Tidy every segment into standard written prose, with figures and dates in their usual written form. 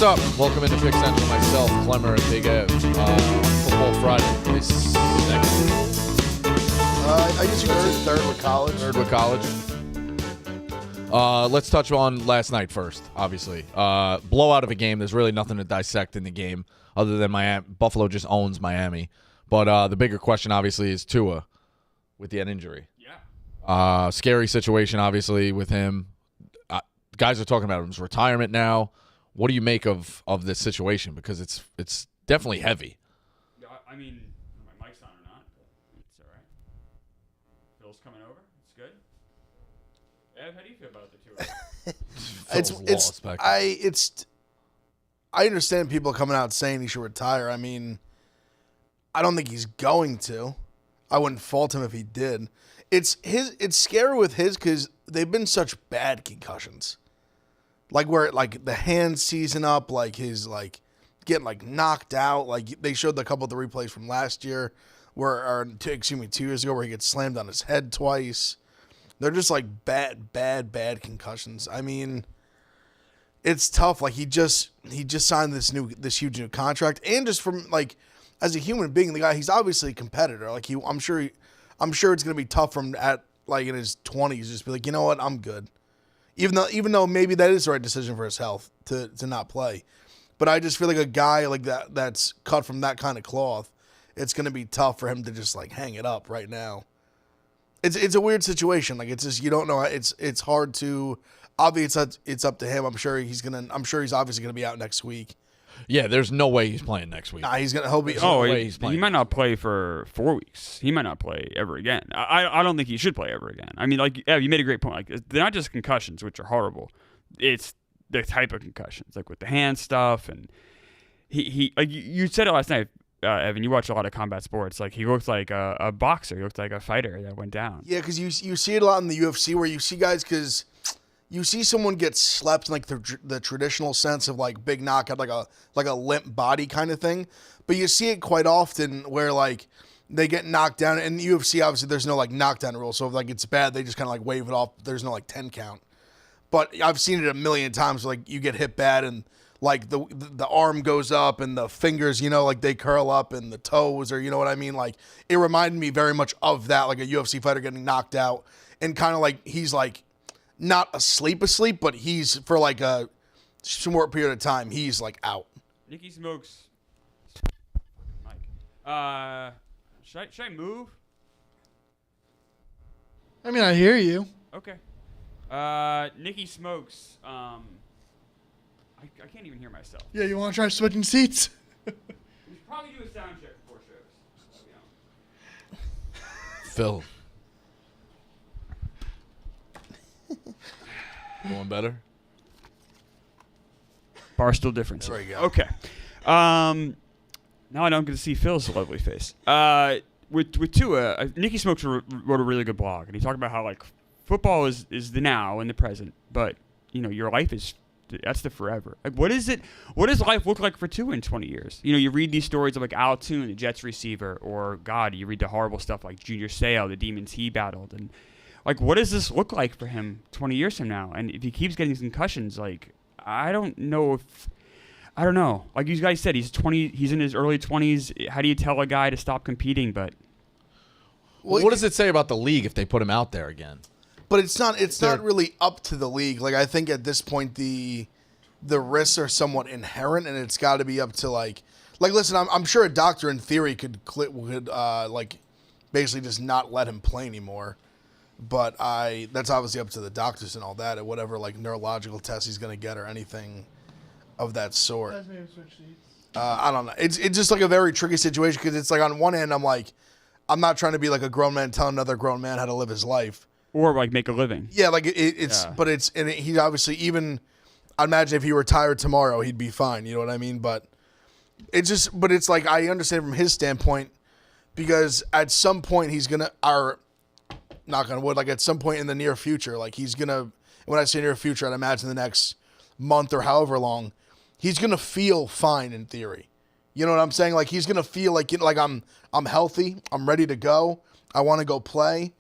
What's up? Welcome into Pick Central. Myself, Clemmer, and Big Ev on Football Friday. This second. I guess you could say third with college. Let's touch on last night first, obviously. Blowout of a game. There's really nothing to dissect in the game other than Miami. Buffalo just owns Miami. But the bigger question, obviously, is Tua with the head injury. Yeah. Scary situation, obviously, with him. Guys are talking about his retirement now. What do you make of this situation? Because it's definitely heavy. Yeah, I mean, my mic's on or not, but it's all right. Phil's coming over. It's good. Ev, how do you feel about the two? I understand people coming out saying he should retire. I mean, I don't think he's going to. I wouldn't fault him if he did. It's scary with his because they've been such bad concussions. Like where like the hand seizing up, like his like getting like knocked out. Like they showed a couple of the replays from last year, 2 years ago, where he gets slammed on his head twice. They're just like bad concussions. I mean, it's tough. Like he just signed this huge new contract, and just from like as a human being, the guy, he's obviously a competitor. Like I'm sure it's gonna be tough for him at like in his 20s, just be like, you know what, I'm good. Even though maybe that is the right decision for his health to not play. But I just feel like a guy like that's cut from that kind of cloth, it's going to be tough for him to just like hang it up right now. It's a weird situation. Like it's just you don't know. It's hard to obviously it's up to him. I'm sure he's obviously going to be out next week. Yeah, there's no way he's playing next week. Nah, he's going to he might not play for 4 weeks. He might not play ever again. I don't think he should play ever again. I mean, like, yeah, you made a great point. Like, they're not just concussions, which are horrible. It's the type of concussions, like with the hand stuff. And he like you said it last night, Evan. You watch a lot of combat sports. Like he looked like a boxer. He looked like a fighter that went down. Yeah, because you see it a lot in the UFC where you see guys because. You see someone get slept in like the traditional sense of like big knockout, like a limp body kind of thing. But you see it quite often where like they get knocked down. In the UFC, obviously, there's no like knockdown rule. So if like it's bad, they just kind of like wave it off. There's no like 10 count. But I've seen it a million times. Like you get hit bad and like the arm goes up and the fingers, like they curl up and the toes, or you know what I mean. Like it reminded me very much of that, like a UFC fighter getting knocked out and kind of like he's like. Not asleep, but he's for like a short period of time. He's like out. Nicky Smokes. Mike. Should I move? I mean, I hear you. Okay. Nicky Smokes. I can't even hear myself. Yeah, you want to try switching seats? We should probably do a sound check before shows. Phil. Going better? Barstool difference. There you go. Okay. Now I don't get to see Phil's lovely face. With Tua, Nicky Smokes wrote a really good blog, and he talked about how like football is the now and the present, but your life that's the forever. Like what is it? What does life look like for Tua in 20 years? You read these stories of like Al Toon, the Jets receiver, or God, you read the horrible stuff like Junior Seau, the demons he battled, and like, what does this look like for him 20 years from now? And if he keeps getting these concussions, like, I don't know. Like you guys said, he's 20. He's in his early 20s. How do you tell a guy to stop competing? But what does it say about the league if they put him out there again? But it's not really up to the league. Like I think at this point the risks are somewhat inherent, and it's got to be up to like listen. I'm sure a doctor in theory could like basically just not let him play anymore. But that's obviously up to the doctors and all that, and whatever like neurological test he's going to get or anything of that sort. I don't know. It's just like a very tricky situation because it's like on one hand I'm like, I'm not trying to be like a grown man telling another grown man how to live his life or like make a living. Yeah, like it's yeah. But he's obviously even. I imagine if he retired tomorrow, he'd be fine. You know what I mean? But it's like I understand from his standpoint because at some point he's gonna knock on wood, like at some point in the near future, like he's gonna. When I say near future, I'd imagine the next month or however long, he's gonna feel fine in theory. You know what I'm saying? Like he's gonna feel like I'm healthy, I'm ready to go, I want to go play,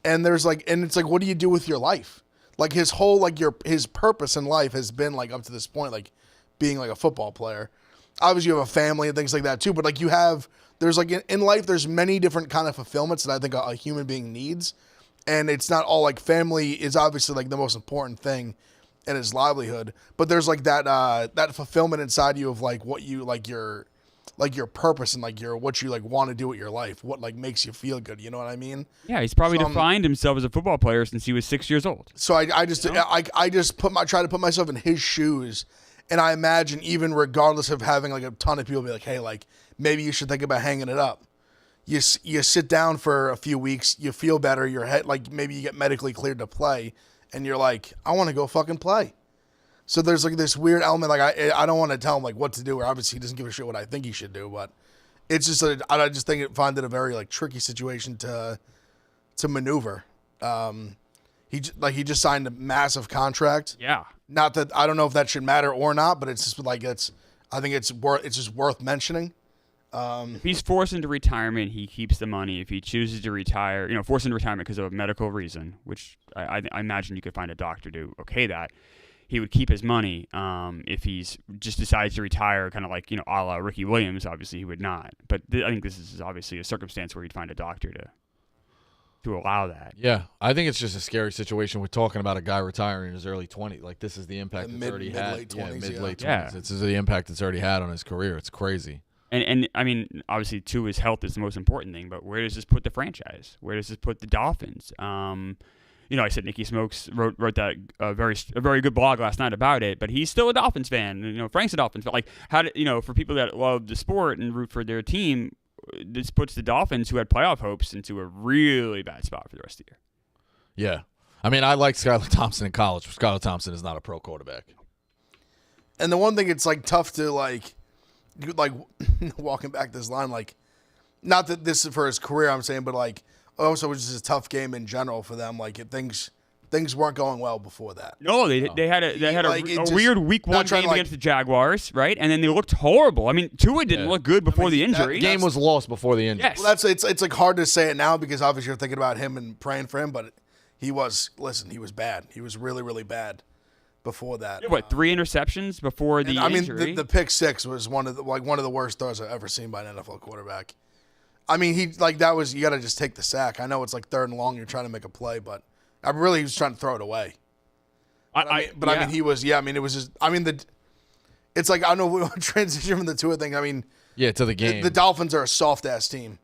and it's like, what do you do with your life? Like his whole his purpose in life has been like up to this point like being like a football player. Obviously, you have a family and things like that too. But like there's like in life, there's many different kind of fulfillments that I think a human being needs, and it's not all like family is obviously like the most important thing in his livelihood. But there's like that fulfillment inside you of like what you like your purpose and like what you like want to do with your life, what like makes you feel good. You know what I mean? Yeah, he's probably defined himself as a football player since he was 6 years old. So I just try to put myself in his shoes, and I imagine even regardless of having like a ton of people be like, hey, like maybe you should think about hanging it up. You sit down for a few weeks, you feel better, your head like maybe you get medically cleared to play, and you're like, I want to go fucking play. So there's like this weird element, like I don't want to tell him like what to do, or obviously he doesn't give a shit what I think he should do, but it's just I just find it a very like tricky situation to maneuver. He just signed a massive contract. Yeah. Not that I don't know if that should matter or not, but it's just like I think it's just worth mentioning. If he's forced into retirement, he keeps the money. If he chooses to retire, forced into retirement because of a medical reason, which I imagine you could find a doctor to okay that. He would keep his money. If he's just decides to retire, kind of like, a la Ricky Williams, obviously he would not. But I think this is obviously a circumstance where he'd find a doctor to allow that. Yeah, I think it's just a scary situation. We're talking about a guy retiring in his early 20s. Like, this is the impact it's already had. Late 20s, late 20s. Yeah. This is the impact it's already had on his career. It's crazy. And I mean, obviously, too, his health is the most important thing. But where does this put the franchise? Where does this put the Dolphins? I said Nicky Smokes wrote that a very good blog last night about it, but he's still a Dolphins fan. Frank's a Dolphins fan. Like, for people that love the sport and root for their team, this puts the Dolphins, who had playoff hopes, into a really bad spot for the rest of the year. Yeah. I mean, I liked Skylar Thompson in college, but Skylar Thompson is not a pro quarterback. And the one thing it's like tough to like walking back this line, like, not that this is for his career, I'm saying, but like, also, it was just a tough game in general for them. Like things weren't going well before that. No, they had a weird week one game against the Jaguars, right? And then they looked horrible. I mean, Tua didn't look good before the injury. The game was lost before the injury. Yes. Well, it's like hard to say it now because obviously you're thinking about him and praying for him, but he was bad. He was really, really bad before that. Yeah, 3 interceptions before the injury? I mean, the pick six was one of the worst throws I've ever seen by an NFL quarterback. I mean, you got to just take the sack. I know it's like 3rd and long, you're trying to make a play, but he was trying to throw it away. I mean, he was, yeah, I mean, it was just, I mean, it's like, I don't know if we want to transition from the Tua thing. I mean, yeah, to the game. The Dolphins are a soft-ass team.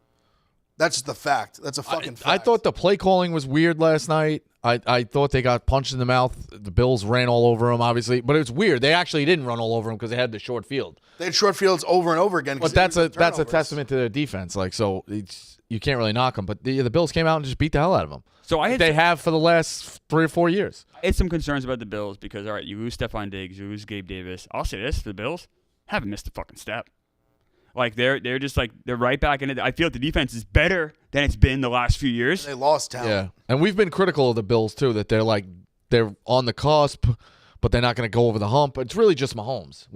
That's just the fact. That's a fucking fact. I thought the play calling was weird last night. I thought they got punched in the mouth. The Bills ran all over them, obviously. But it's weird. They actually didn't run all over them because they had the short field. They had short fields over and over again. But that's a testament to their defense. Like, so you can't really knock them. But the Bills came out and just beat the hell out of them. So they have for the last 3 or 4 years. I had some concerns about the Bills because, all right, you lose Stephon Diggs, you lose Gabe Davis. I'll say this for the Bills, haven't missed a fucking step. Like, they're just like, they're right back in it. I feel like the defense is better than it's been the last few years. They lost talent. Yeah. And we've been critical of the Bills, too, that they're on the cusp, but they're not going to go over the hump. It's really just Mahomes.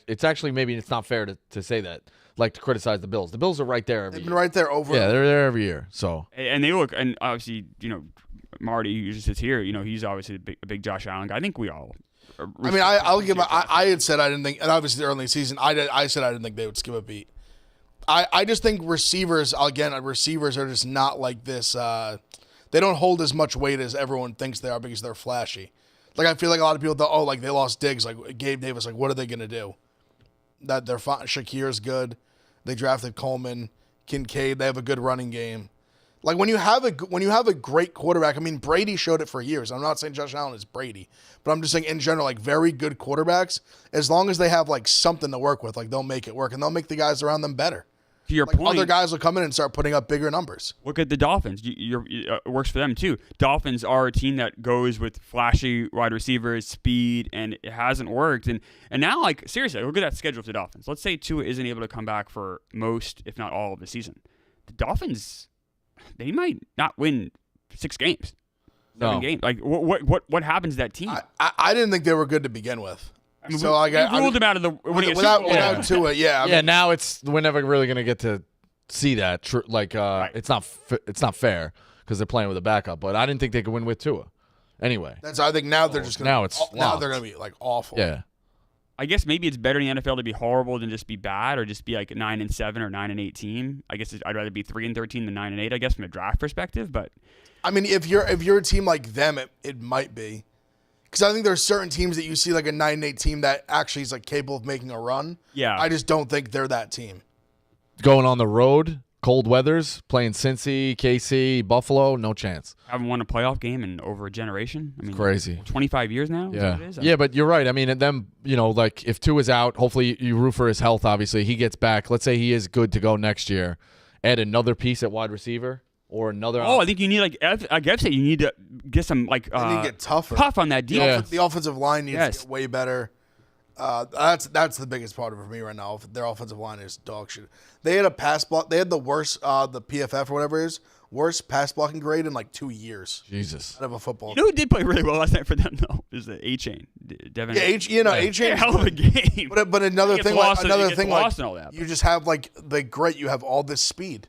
It's actually, maybe it's not fair to say that, like, to criticize the Bills. The Bills are right there every year. They've been right there over. Yeah, they're there every year. So. And they look, and obviously, Marty, who just sits here, he's obviously a big Josh Allen guy. I think we all. I mean, I'll give. I had said I didn't think, and obviously early in the season, I said I didn't think they would skip a beat. I just think receivers are just not like this. They don't hold as much weight as everyone thinks they are because they're flashy. Like, I feel like a lot of people thought, like, they lost Diggs, like Gabe Davis, like, what are they gonna do? That they're fine. Shakir's good. They drafted Coleman, Kincaid. They have a good running game. Like, when you have a great quarterback, I mean, Brady showed it for years. I'm not saying Josh Allen is Brady, but I'm just saying in general, like, very good quarterbacks, as long as they have like something to work with, like, they'll make it work and they'll make the guys around them better. To your like, point, other guys will come in and start putting up bigger numbers. Look at the Dolphins. It works for them too. Dolphins are a team that goes with flashy wide receivers, speed, and it hasn't worked. And now, like, seriously, look at that schedule for the Dolphins. Let's say Tua isn't able to come back for most, if not all, of the season. The Dolphins, they might not win 6 games. 7 games. Like, what happens to that team? I didn't think they were good to begin with. I mean, so we ruled them out of the winning without Tua. Yeah, I mean, now we're never really gonna get to see that. Right. It's not fair because they're playing with a backup. But I didn't think they could win with Tua. Anyway, I think now they're just gonna. Now they're gonna be like awful. Yeah. I guess maybe it's better in the NFL to be horrible than just be bad, or just be like a 9-7 or 9-8 team. I guess I'd rather be 3-13 than 9-8. I guess from a draft perspective, but I mean, if you're a team like them, it might be, because I think there's certain teams that you see like a 9-8 team that actually is like capable of making a run. Yeah, I just don't think they're that team. Going on the road, cold weathers, playing Cincy, KC, Buffalo, no chance. haven't won a playoff game in over a generation. I mean, Crazy. 25 years now. Yeah, Is that what it is? yeah, but you're right. I mean, and them, like if Tua's out, hopefully you root for his health. Obviously, he gets back. Let's say he is good to go next year. Add another piece at wide receiver or another. Oh, I think you need I guess that you need to get some They need to get tougher. tough on that deal. Yeah. The offensive line needs to get way better. That's the biggest part of it for me right now. Their offensive line is dog shit. They had a pass block. They had the worst, the PFF or whatever it is, worst pass blocking grade in like 2 years Jesus. out of a football. You know who did play really well last night for them though? Is the A-Chain, Devin. Yeah, A-Chain. Hell of a game. But another He gets thing, lost like, and- he gets lost and all that, you just have like great. You have all this speed,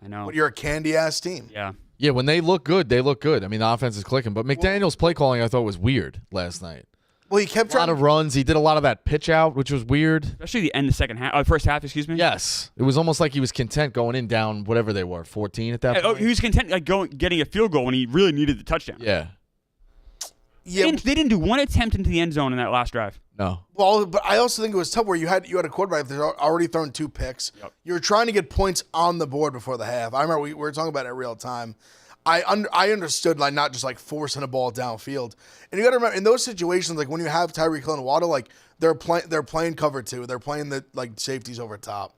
I know. but you're a candy ass team. Yeah. Yeah, when they look good, they look good. I mean, the offense is clicking. But McDaniel's play calling, I thought, was weird last night. Well, he kept A lot trying of runs. He did a lot of that pitch out, which was weird. Especially the end of the second half, first half, excuse me. Yes. It was almost like he was content going in down whatever they were, 14 at that Yeah, point. he was content getting a field goal when he really needed the touchdown. Yeah. Yeah. They didn't do one attempt into the end zone in that last drive. No. Well, but I also think it was tough where you had a quarterback that's already thrown 2 picks. Yep. You were trying to get points on the board before the half. I remember we were talking about it in real time. I understood like not just like forcing a ball downfield. And you got to remember in those situations, like when you have Tyreek Hill and Waddle, like they're playing cover 2. They're playing the like safeties over top.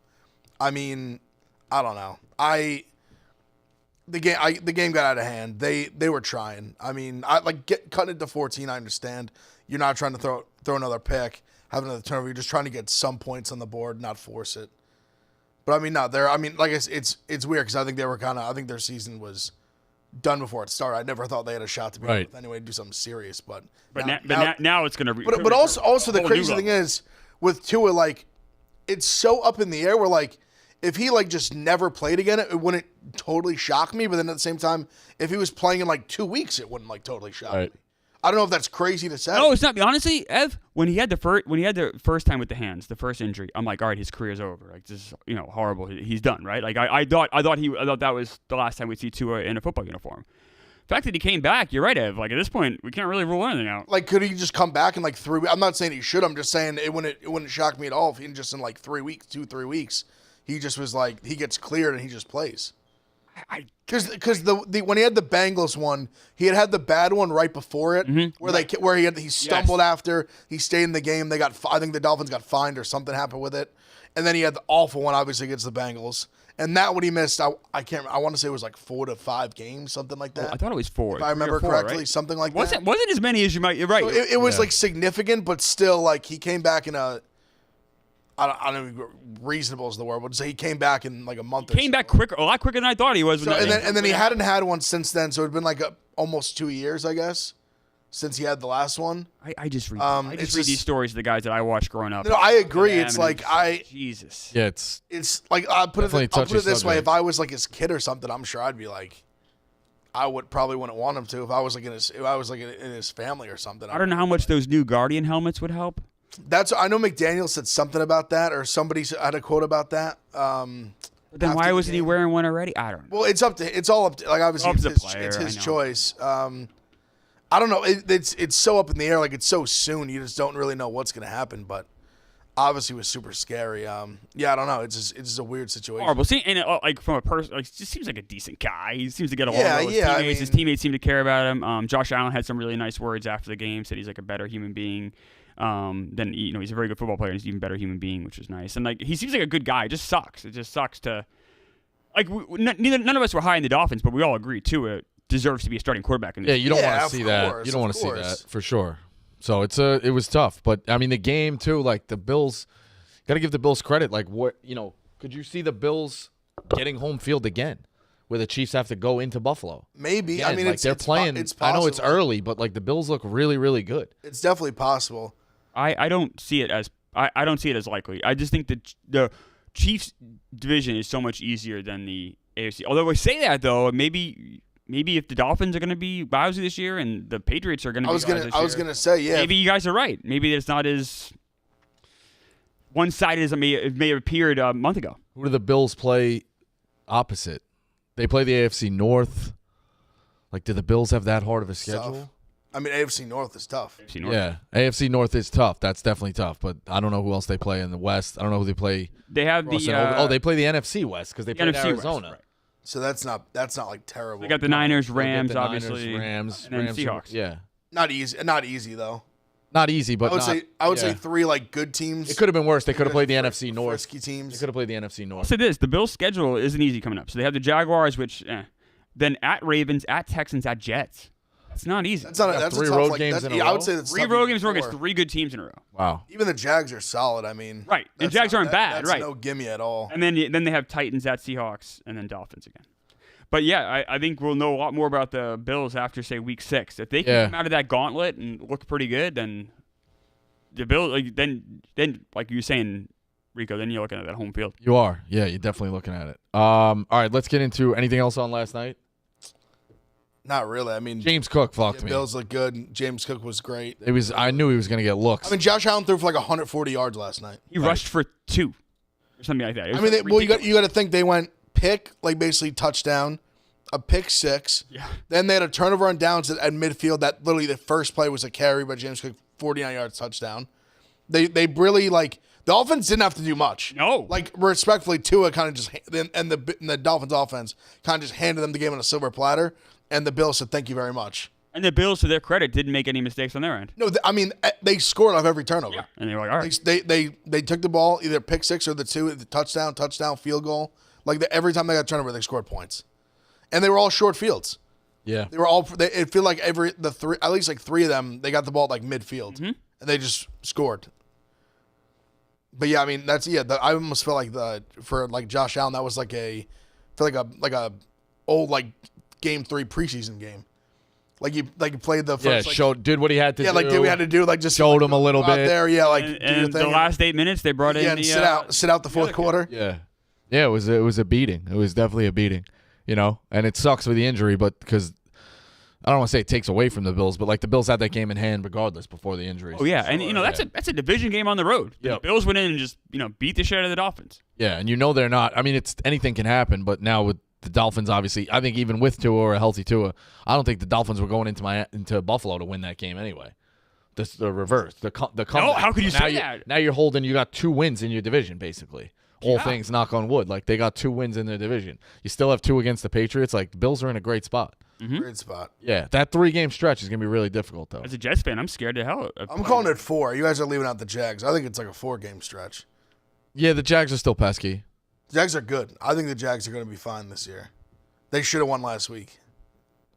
I mean, I don't know. The game got out of hand. They were trying. I mean, cutting it to 14. I understand. You're not trying to throw another pick, have another turnover. You're just trying to get some points on the board, not force it. But I mean, no, like I said, it's weird because I think I think their season was done before it started. I never thought they had a shot to be able to anyway do something serious. But now it's going to. But also the crazy thing is with Tua, like it's so up in the air. Where like if he like just never played again, it wouldn't totally shock me. But then at the same time, if he was playing in like 2 weeks, it wouldn't like totally shock me. I don't know if that's crazy to say. No, it's not. Honestly, Ev, when he had the first time with the hands, the first injury, I'm like, all right, his career's over. Like this is horrible. He's done, right? Like I thought that was the last time we'd see Tua in a football uniform. The fact that he came back, you're right, Ev. Like at this point, we can't really rule anything out. Like, could he just come back in like 3 weeks? I'm not saying he should. I'm just saying it wouldn't shock me at all if he just in like 3 weeks, 2-3 weeks, he just was like he gets cleared and he just plays. Because when he had the Bengals one, he had the bad one right before it, where he stumbled after he stayed in the game. I think the Dolphins got fined or something happened with it, and then he had the awful one obviously against the Bengals, and that one he missed. I can't. I want to say it was like 4 to 5 games, something like that. I thought it was 4. If I remember 4, correctly, right? something like wasn't that. Wasn't as many as you might. You're right. So it was like significant, but still like he came back in a. I don't know, reasonable is the word. But say he came back in like a month. Came back quicker, a lot quicker than I thought he was. So, and then he hadn't had one since then. So it'd been like almost 2 years, I guess, since he had the last one. I just read these stories of the guys that I watched growing up. No, I agree. It's like Jesus. Yeah, it's like I'll put it this way: subject. if I was like his kid or something, I'm sure I'd be like, I probably wouldn't want him to if I was like in his family or something. I don't know how much those new Guardian helmets would help. I know McDaniel said something about that, or somebody had a quote about that. But then why wasn't he wearing one already? I don't know. Well, it's all up to like obviously it's his choice. I don't know. It's so up in the air, like it's so soon. You just don't really know what's going to happen. But obviously, it was super scary. Yeah, I don't know. It's just a weird situation. Horrible. See, and like from a person, like just seems like a decent guy. He seems to get along with his teammates. I mean, his teammates seem to care about him. Josh Allen had some really nice words after the game. Said he's like a better human being. Then he's a very good football player and he's an even better human being, which is nice. And like he seems like a good guy. It just sucks. It just sucks to like none of us were high in the Dolphins, but we all agree Tua deserves to be a starting quarterback in this. Yeah, you don't want to see that. You don't want to see that for sure. So it was tough, but I mean the game too. Like the Bills, got to give the Bills credit. Like what could you see the Bills getting home field again? Where the Chiefs have to go into Buffalo. Maybe. Again, I mean, like they're playing. It's I possible. know it's early, but like the Bills look really, really good. It's definitely possible. I don't see it as I don't see it as likely. I just think the Chiefs division is so much easier than the AFC. Although I say that though, maybe if the Dolphins are going to be lousy this year and the Patriots are going to be lousy this year, I was going to say, yeah. Maybe you guys are right. Maybe it's not as one-sided as it may have appeared a month ago. Who do the Bills play opposite? They play the AFC North. Like, do the Bills have that hard of a schedule? Tough. I mean, AFC North is tough. AFC North. Yeah, AFC North is tough. That's definitely tough. But I don't know who else they play in the West. I don't know who they play. They have the they play the NFC West because they play NFC Arizona. West, right. So that's not like terrible. They got the Niners, They Rams, get the Niners, obviously, Rams, and then Rams, Seahawks. Yeah, Not easy though. not easy, but I would say 3 like good teams. it could have been worse. They could have played the NFC North. Frisky They teams. could have played the NFC I'll North. say this: the Bills' schedule isn't easy coming up. So they have the Jaguars, which, then at Ravens, at Texans, at Jets. It's not easy. That's not. got That's 3 a tough, road like, games in a I row? would say that's 3 tough road even games against before. 3 good teams in a row. Wow. Even the Jags are solid. I mean, Right. The that's Jags not- aren't bad, That's right. no gimme at all. And then they have Titans at Seahawks and then Dolphins again. But yeah, I think we'll know a lot more about the Bills after, say, week 6. If they can come out of that gauntlet and look pretty good, then the Bills, then like you were saying, Rico, then you're looking at that home field. You are. Yeah, you're definitely looking at it. All right, let's get into anything else on last night. Not really. I mean, James Cook fucked me. Bills look good. James Cook was great. I knew he was going to get looks. I mean, Josh Allen threw for like 140 yards last night. He rushed for 2 or something like that. I mean, you got to think they went pick, like basically touchdown, a pick 6. Yeah. Then they had a turnover on downs at midfield. That literally the first play was a carry by James Cook, 49 yards touchdown. They really like the offense didn't have to do much. No. Like respectfully, Tua kind of just and the Dolphins offense kind of just handed them the game on a silver platter. And the Bills said, "Thank you very much." And the Bills, to their credit, didn't make any mistakes on their end. No, I mean they scored off every turnover. Yeah. And they were like, all right. They took the ball, either pick 6 or the touchdown, field goal. Like every time they got a turnover, they scored points, and they were all short fields. Yeah. They were all. It feel like at least like 3 of them, they got the ball at like midfield, and they just scored. But yeah, I mean I almost feel like for like Josh Allen, that was like a old like game 3 preseason game. Like you played the first. Did what he had to do. Yeah, like did we had to do like just showed him a little out bit there. Yeah, like And, do your and thing. the last 8 minutes, they brought in and the sit out the fourth quarter. Yeah. Yeah, it was a beating. It was definitely a beating, and it sucks with the injury, but because I don't want to say it takes away from the Bills, but like the Bills had that game in hand regardless before the injuries. Oh yeah, and that's a division game on the road. Yep. The Bills went in and just beat the shit out of the Dolphins. Yeah, and they're not. I mean, it's anything can happen, but now with the Dolphins, obviously, I think even with Tua or a healthy Tua, I don't think the Dolphins were going into Buffalo to win that game anyway. The reverse, the comeback. No, how could you say that? Now you got 2 wins in your division, basically. All Yeah. things knock on wood. Like they got 2 wins in their division. You still have 2 against the Patriots. Like the Bills are in a great spot. Great spot. Yeah, that 3-game stretch is gonna be really difficult though. As a Jets fan, I'm scared to hell. I'm calling it 4. You guys are leaving out the Jags. I think it's like a 4-game stretch. Yeah, the Jags are still pesky. The Jags are good. I think the Jags are going to be fine this year. They should have won last week.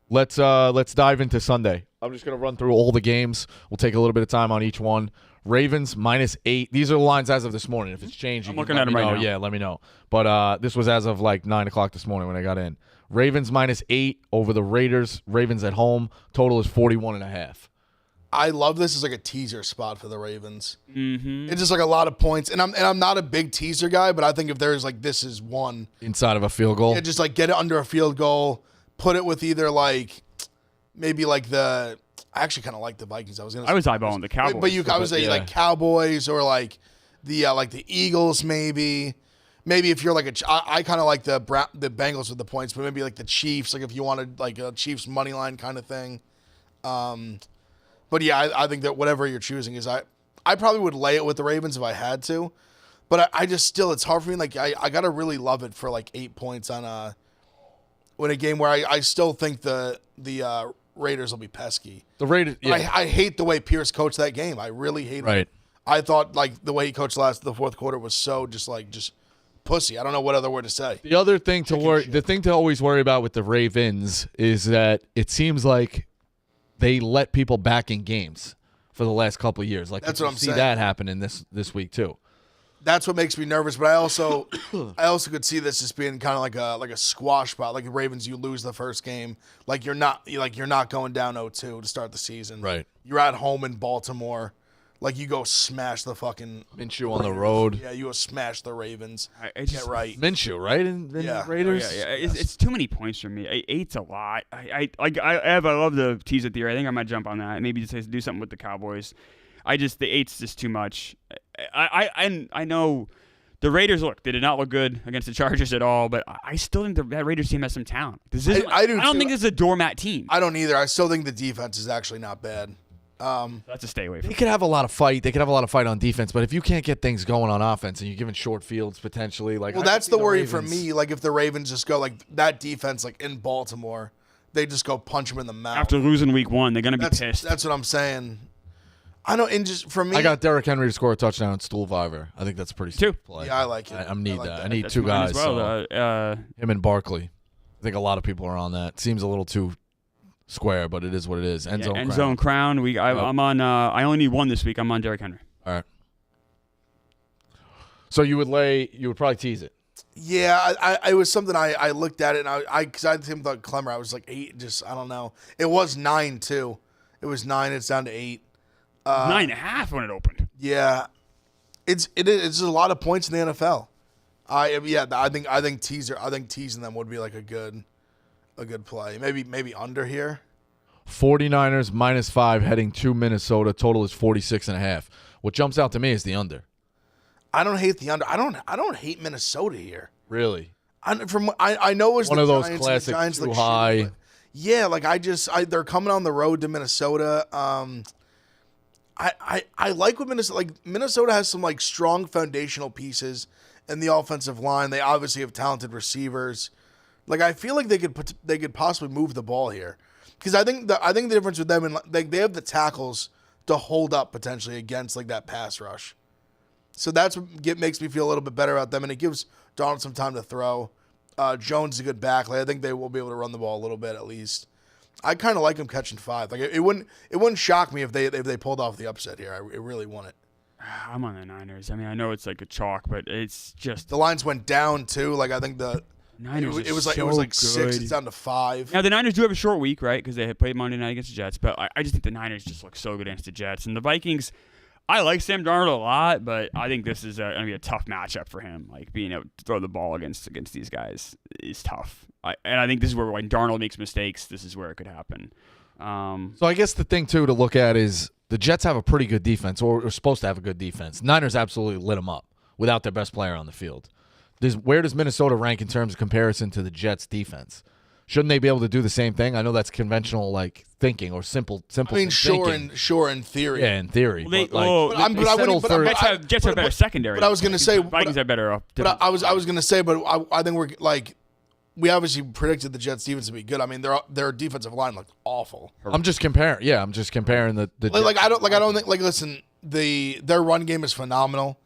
Let's dive into Sunday. I'm just gonna run through all the games. We'll take a little bit of time on each one. Ravens -8. These are the lines as of this morning. If it's changing, I'm looking at them right now. Yeah, let me know. But this was as of like 9 o'clock this morning when I got in. Ravens -8 over the Raiders. Ravens at home. Total is 41.5. I love this as like a teaser spot for the Ravens. Mm-hmm. It's just like a lot of points, and I'm not a big teaser guy, but I think if there's like this is one, Inside of a field goal. yeah, just like get it under a field goal, put it with either like maybe like I actually kind of like the Vikings. I was eyeballing the Cowboys. but I would say Yeah. like Cowboys or like the Eagles maybe. Maybe if you're like I kind of like the Bengals with the points, but maybe like the Chiefs, like if you wanted like a Chiefs money line kind of thing. But yeah, I think that whatever you're choosing is I probably would lay it with the Ravens if I had to, but I just still it's hard for me. Like I gotta really love it for like 8 points on a game where I still think the Raiders will be pesky. The Raiders. Yeah. I hate the way Pierce coached that game. I really hate it. Right. I thought like the way he coached the fourth quarter was so just pussy. I don't know what other word to say. The other thing the thing to always worry about with the Ravens is that it seems like they let people back in games for the last couple of years. Like That's you what I'm see saying. that happening this week too. That's what makes me nervous. But I also could see this as being kind of like a squash spot. Like the Ravens, you lose the first game, like you're not going down 0-2 to start the season. Right. You're at home in Baltimore. Like you go smash the fucking Minshew on the road. Yeah, you go smash the Ravens. Get Get right. Minshew, right? In Yeah. the Raiders? Yeah. It's too many points for me. 8's a lot. I love the teaser theory. I think I might jump on that. Maybe just do something with the Cowboys. The 8's just too much. I know the Raiders, they did not look good against the Chargers at all, but I still think that Raiders team has some talent. I don't think this is a doormat team. I don't either. I still think the defense is actually not bad. That's a stay away from. They could have a lot of fight. They could have a lot of fight on defense, but if you can't get things going on offense and you're giving short fields potentially, that's the worry for me. Like if the Ravens just go that defense, in Baltimore, they just go punch them in the mouth after losing week 1. They're gonna be pissed. That's what I'm saying. I don't. And just for me, I got Derrick Henry to score a touchdown and Stuhlviver. I think that's a pretty safe play. Yeah, I like it. I need that. that. I need That's two mine guys. as well. Him and Barkley. I think a lot of people are on that. Seems a little too square, but it is what it is. End zone crown. I'm on. I only need one this week. I'm on Derrick Henry. All right. So you would probably tease it. Yeah, it was something I looked at it and because I think about Clemmer, I was like 8. Just I don't know. It was 9 too. It was 9. It's down to 8. 9.5 when it opened. Yeah, it's a lot of points in the NFL. I think teasing them would be like a good play. Maybe under here. 49ers -5 heading to Minnesota. Total is 46.5. What jumps out to me is the under. I don't hate the under. I don't hate Minnesota here. Really? I know it was one the of those Giants, classic the Giants too look high. shitty, but they're coming on the road to Minnesota. I like what Minnesota has some strong foundational pieces in the offensive line. They obviously have talented receivers. I feel like they could possibly move the ball here because I think the difference with them they have the tackles to hold up potentially against that pass rush. So that's what makes me feel a little bit better about them, and it gives Donald some time to throw. Jones is a good back. I think they will be able to run the ball a little bit at least. I kind of like them catching 5. It wouldn't shock me if they pulled off the upset here. I really wouldn't. I'm on the Niners. I mean, I know it's a chalk, but it's just the lines went down too. I think the Niners. It was so 6. good. It's down to 5. Now the Niners do have a short week, right? Because they had played Monday night against the Jets. But I just think the Niners just look so good against the Jets, and the Vikings. I like Sam Darnold a lot, but I think this is going to be a tough matchup for him. Being able to throw the ball against these guys is tough. And I think this is where when Darnold makes mistakes, this is where it could happen. So I guess the thing, too, to look at is the Jets have a pretty good defense, or are supposed to have a good defense. Niners absolutely lit them up without their best player on the field. Where does Minnesota rank in terms of comparison to the Jets' defense? Shouldn't they be able to do the same thing? I know that's conventional, thinking or simple. I mean, sure in theory. Yeah, in theory. Well, Jets have better secondary. But I was going to say Vikings have better up. But I was going to say, but I think we obviously predicted the Jets' defense to be good. I mean, their defensive line looked awful. I'm just comparing. Yeah, I'm just comparing the. I don't think listen, their run game is phenomenal.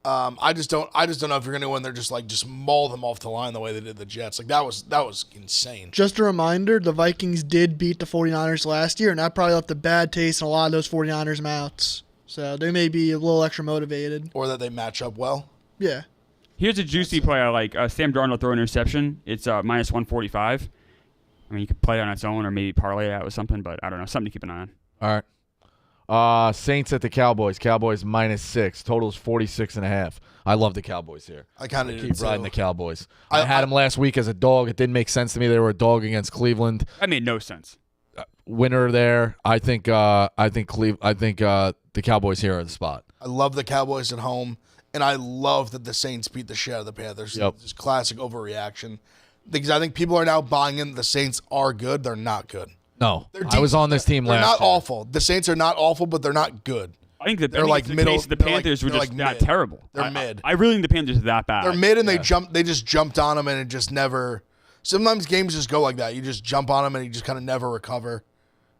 I just don't know if you're going to go in there just maul them off the line the way they did the Jets. That was insane. Just a reminder, the Vikings did beat the 49ers last year, and that probably left a bad taste in a lot of those 49ers mouths. So they may be a little extra motivated. Or that they match up well. Yeah. Here's a juicy play I like. Sam Darnold throw an interception. It's -145. I mean, you could play it on its own or maybe parlay that with something, but I don't know. Something to keep an eye on. All right. Saints at the Cowboys. Cowboys -6. Total is 46.5. I love the Cowboys here. I kind of keep riding the Cowboys. I had them last week as a dog. It didn't make sense to me. They were a dog against Cleveland. That made no sense. Winner there. I think the Cowboys here are the spot. I love the Cowboys at home, and I love that the Saints beat the shit out of the Panthers. Yep. Just classic overreaction. Because I think people are now buying in the Saints are good. They're not good. No, I was on this team last year. They're not awful. The Saints are not awful, but they're not good. I think that they're middle. The Panthers were just that terrible. They're mid. I really think the Panthers are that bad. They're mid, and they just jumped on them, and it just never. Sometimes games just go like that. You just jump on them, and you just kind of never recover.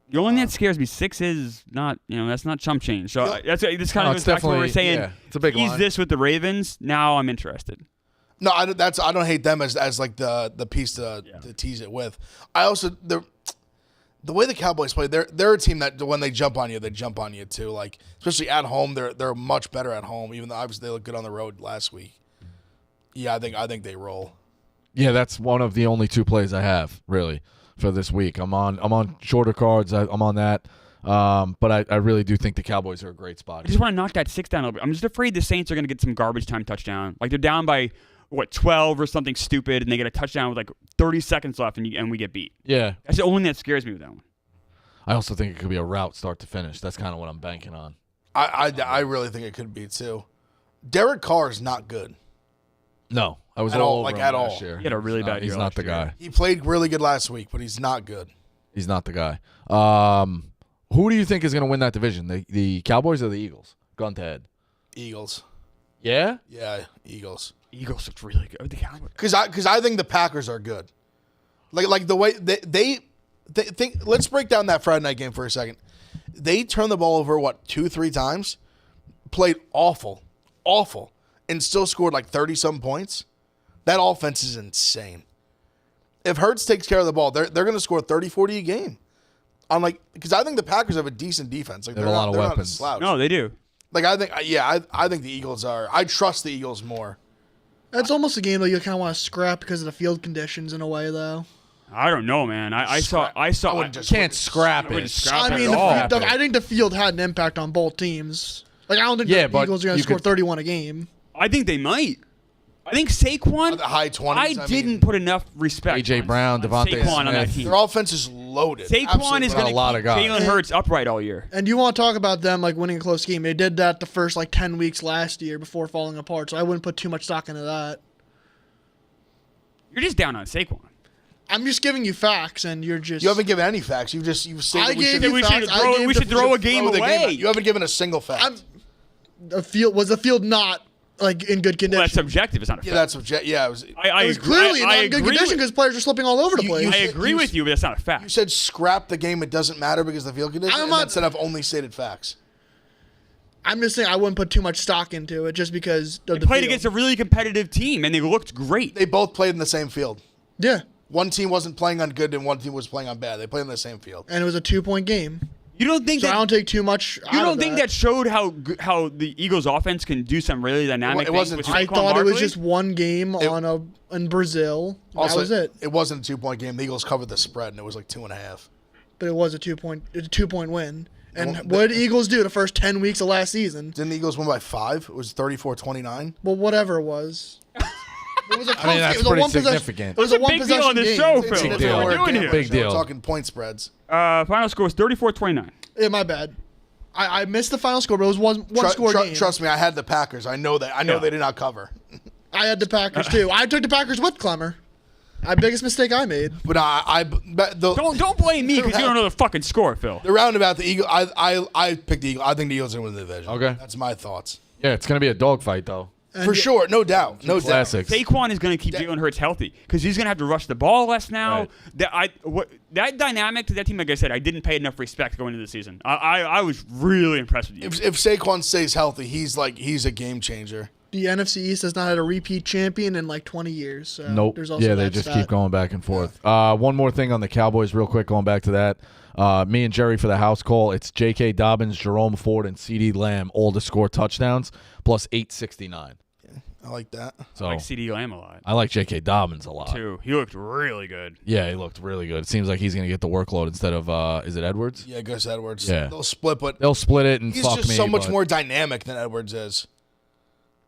The only thing that scares me, 6 is not, that's not chump change. So that's kind of goes back to what we're saying. Yeah, it's a big He's line. this with the Ravens. Now I'm interested. No, I don't hate them as the piece to tease it with. I also the way the Cowboys play, they're a team that when they jump on you too. Especially at home, they're much better at home. Even though obviously they looked good on the road last week. Yeah, I think they roll. Yeah, that's one of the only 2 plays I have really for this week. I'm on shorter cards. I'm on that. But I really do think the Cowboys are a great spot. I just want to knock that 6 down a little bit. I'm just afraid the Saints are going to get some garbage time touchdown. They're down by 12 or something stupid, and they get a touchdown with 30 seconds left, and we get beat. Yeah, that's the only thing that scares me with that one. I also think it could be a rout start to finish. That's kind of what I'm banking on. I really think it could be too. Derek Carr is not good. No, I was At all all, over like, him at last all. year. He had a really bad year He's not last the year. guy. He played really good last week, but he's not good. He's not the guy. Who do you think is going to win that division? The Cowboys or the Eagles? Gun to head. Eagles. Yeah? Yeah, Eagles. Eagles looked really good. The Cowboys. Because I think the Packers are good. Like the way they think. Let's break down that Friday night game for a second. They turned the ball over 2-3 times, played awful, and still scored like 30-some points. That offense is insane. If Hurts takes care of the ball, they're going to score 30-40 a game. Because I think the Packers have a decent defense. Like They have a lot of they're not a weapons. slouch. No, they do. Like I think the Eagles are. I trust the Eagles more. That's almost a game that you kind of want to scrap because of the field conditions in a way, though. I don't know, man. I saw. I wouldn't just- Can't scrap I wouldn't it. scrap I it mean, at all. I think the field had an impact on both teams. Like, I don't think Yeah, the but Eagles are going you to score could- 31 a game. I think they might. I think Saquon. The high 20s. I didn't put enough respect. A.J. on Brown, Devontae Saquon on that Smith. team. Their offense is loaded. Saquon Absolutely is got going a to lot keep of guys. Jalen Hurts upright all year. And you want to talk about them, like, winning a close game. They did that the first, 10 weeks last year before falling apart, so I wouldn't put too much stock into that. You're just down on Saquon. I'm just giving you facts, and you're just... You haven't given any facts. You've said I that we gave should you We facts. should throw, I gave we the- should throw a game throw the away. out. You haven't given a single fact. Was the field not, in good condition? Well, that's subjective. It's not a Yeah, fact. that's objective. Yeah, it was. I It was agree- clearly I not in good agree condition with- because players were slipping all over the You- place. you I said- agree with you, but that's not a You fact. said scrap the game. It doesn't matter because of the field condition. I'm And not- then said I've only stated facts. I'm just saying I wouldn't put too much stock into it just because of They the played field. against a really competitive team, and they looked great. They both played in the same field. Yeah, One team wasn't playing on good and one team was playing on bad. They played in the same field. and it was a 2-point game. You don't think So I that? don't take too much You out don't of think that showed how the Eagles' offense can do some really dynamic It wasn't- things with I Saquon thought it was Barkley? just one game in Brazil. Also, That was it. It wasn't a 2-point game. The Eagles covered the spread and it was like 2.5. But it was a 2-point win. And Well, what did Eagles do the first 10 weeks of last season? Didn't the Eagles win by 5? It was 34-29. Well, whatever it was. It was a close I mean, that's game. It was a pretty one-possession- significant. It was a That's a big deal one-possession on this game. show, It's Phil. a What deal. are we we're doing here? Big deal. We're talking point spreads. Final score was 34-29. Yeah, my bad. I missed the final score, but it was one score game. Trust me, I had the Packers. I know that. I know they did not cover. I had the Packers too. I took the Packers with Clemmer. Biggest mistake I made. But Don't blame me because you don't know the fucking score, Phil. the roundabout, the Eagle. I picked the Eagle. I think the Eagles are going to win the division. Okay. That's my thoughts. Yeah, it's going to be a dogfight, though. For sure, no doubt. No doubt. Classics. Saquon is going to keep Jalen Hurts healthy because he's going to have to rush the ball less now. Right. That dynamic to that team, like I said, I didn't pay enough respect going into the season. I was really impressed with you. If Saquon stays healthy, he's a game changer. The NFC East has not had a repeat champion in 20 years. So Nope. There's also Yeah, they that just stat. keep going back and forth. One more thing on the Cowboys, real quick, going back to that. Me and Jerry for the house call. It's J.K. Dobbins, Jerome Ford, and CeeDee Lamb all to score touchdowns, plus 869. I like that. So I like CeeDee Lamb a lot I like J.K. Dobbins a lot. too. He looked really good. Yeah, he looked really good. It seems like he's going to get the workload instead of, is it Edwards? Yeah, Gus Edwards. Yeah. They'll split, but They'll split it and he's fuck just me. so much but- more dynamic than Edwards is.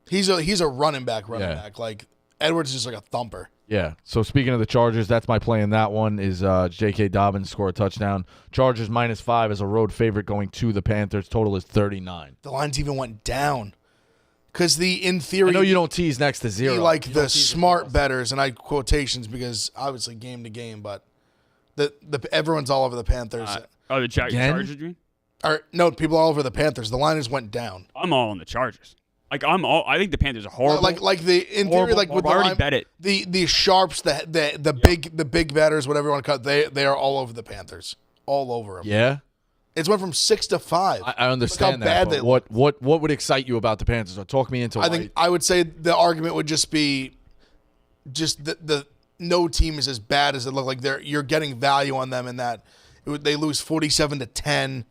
He's a running back. Like Edwards is just like a thumper. Yeah. So speaking of the Chargers, that's my play in that one is J.K. Dobbins score a touchdown. Chargers -5 as a road favorite going to the Panthers. Total is 39. The lines even went down because in theory, I know you don't tease next to zero. like You the don't tease smart betters, and I quotations because obviously game to game, but the everyone's all over the Panthers. The Again? Chargers, you mean? Or no, people are all over the Panthers. The line just went down. I'm all on the Chargers. I think the Panthers are horrible. Like in theory, Horrible. like with I the already line, bet it. the sharps, the big betters, whatever you want to cut, they are all over the Panthers, all over them. Yeah. It's went from 6 to 5. I understand Look how that. bad But they what would excite you about the Panthers? Or talk me into I think I would say the argument would just be just the no team is as bad as it looked like. You're getting value on them in that they lose 47-10.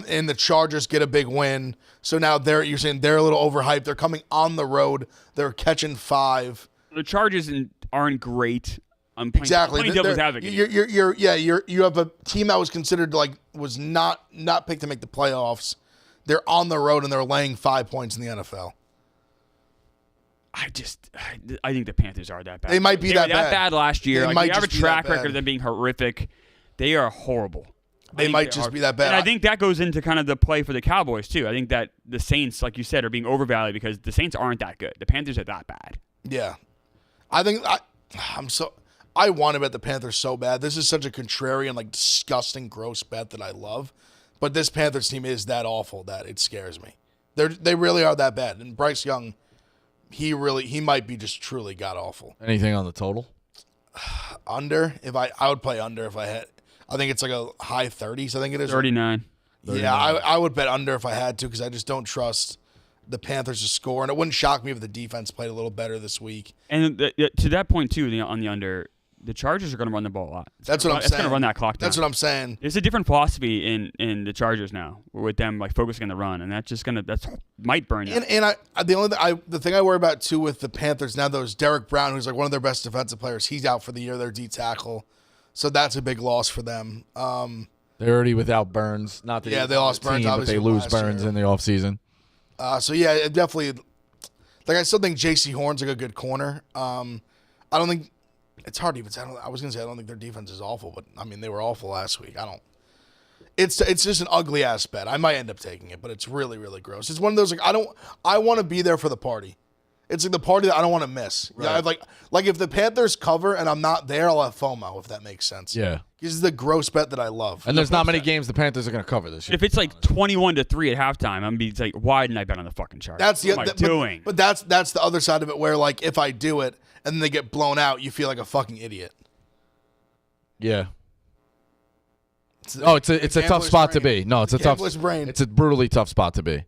And the Chargers get a big win. So now you're saying they're a little overhyped. They're coming on the road. They're catching 5. The Chargers aren't great. I'm playing, Exactly. I'm playing devil's advocate. You have a team that was considered was not picked to make the playoffs. They're on the road and they're laying 5 points in the NFL. I think the Panthers are that bad. They might be They that were that bad. bad last year. They Like, might they have a just be track that record bad. of them being horrific. They are horrible. They might just be that bad. And I think that goes into kind of the play for the Cowboys, too. I think that the Saints, like you said, are being overvalued because the Saints aren't that good. The Panthers are that bad. Yeah. I want to bet the Panthers so bad. This is such a contrarian, like disgusting, gross bet that I love. But this Panthers team is that awful that it scares me. They really are that bad. And Bryce Young, he might be just truly god awful. Anything on the total? Under, I would play under if I had. I think it's like a high 30s. I think it is 39. Yeah, I would bet under if I had to because I just don't trust the Panthers to score, and it wouldn't shock me if the defense played a little better this week. And to that point too, on the under, the Chargers are going to run the ball a lot. That's what I'm saying. It's going to run that clock down. That's what I'm saying. There's a different philosophy in the Chargers now with them like focusing on the run, and that's might burn you. And the thing I worry about too with the Panthers now though is Derek Brown, who's like one of their best defensive players. He's out for the year. Their D tackle, so that's a big loss for them. They're already without Burns. Not that they lost Burns, but they lose Burns in the offseason. So yeah, it definitely. Like I still think J.C. Horn's like a good corner. I don't think it's hard to even say. I was gonna say I don't think their defense is awful, but I mean they were awful last week. It's just an ugly ass bet. I might end up taking it, but it's really really gross. It's one of those like I want to be there for the party. It's like the party that I don't want to miss. Right. Yeah, like if the Panthers cover and I'm not there, I'll have FOMO if that makes sense. Yeah. This is the gross bet that I love. And there's not many games the Panthers are going to cover this year. If it's like 21-3 at halftime, I'm gonna be like, why didn't I bet on the fucking Chargers? That's what am I doing? But that's the other side of it where like if I do it and then they get blown out, you feel like a fucking idiot. Yeah. It's a tough spot to be. No, it's a tough brain. It's a brutally tough spot to be.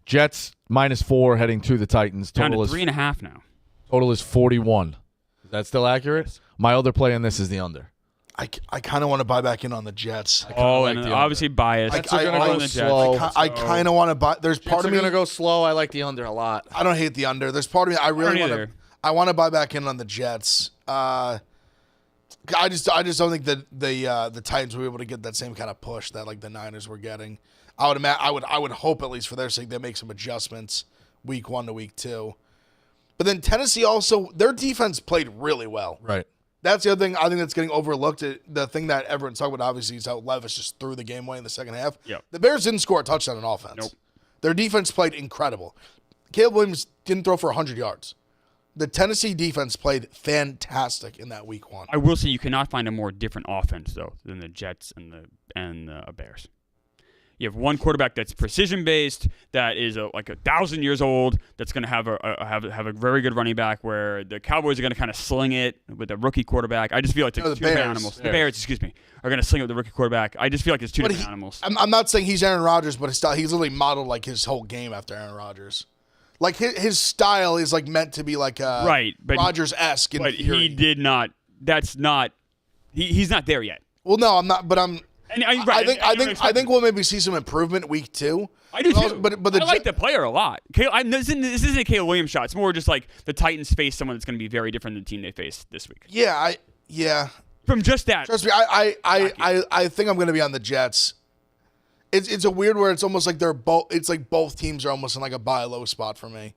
Jets -4 heading to the Titans. Down to Total is 3.5 now. Total is 41. Is that still accurate? Yes. My other play on this is the under. I kind of want to buy back in on the Jets. And obviously biased. Jets are going to go slow. I kind of want to buy. There's part of me going to go slow. I like the under a lot. I don't hate the under. There's part of me I really want to. I want to buy back in on the Jets. I just don't think that the Titans will be able to get that same kind of push that like the Niners were getting. I would hope at least for their sake they make some adjustments week 1 to week 2. But then Tennessee also their defense played really well. Right. That's the other thing I think that's getting overlooked. The thing that everyone's talking about obviously is how Levis just threw the game away in the second half. Yep. The Bears didn't score a touchdown on offense. Nope. Their defense played incredible. Caleb Williams didn't throw for 100 yards. The Tennessee defense played fantastic in that week 1. I will say you cannot find a more different offense though than the Jets and the Bears. You have one quarterback that's precision-based, that is like 1,000 years old, that's going to have a very good running back. Where the Cowboys are going to kind of sling it with a rookie quarterback. I just feel like two different animals. The Bears, are going to sling it with the rookie quarterback. I just feel like it's two different animals. I'm not saying he's Aaron Rodgers, but he's literally modeled like his whole game after Aaron Rodgers. Like his style is like meant to be like Rodgers-esque. But he did not. That's not. He's not there yet. Well, no, I'm not. But I'm. And I think we'll maybe see some improvement week 2. I do too. But I like the player a lot. This isn't a Caleb Williams shot. It's more just like the Titans face someone that's going to be very different than the team they face this week. Yeah, From just that. Trust me, I think I'm going to be on the Jets. It's a weird where it's almost like they're both. It's like both teams are almost in like a buy low spot for me.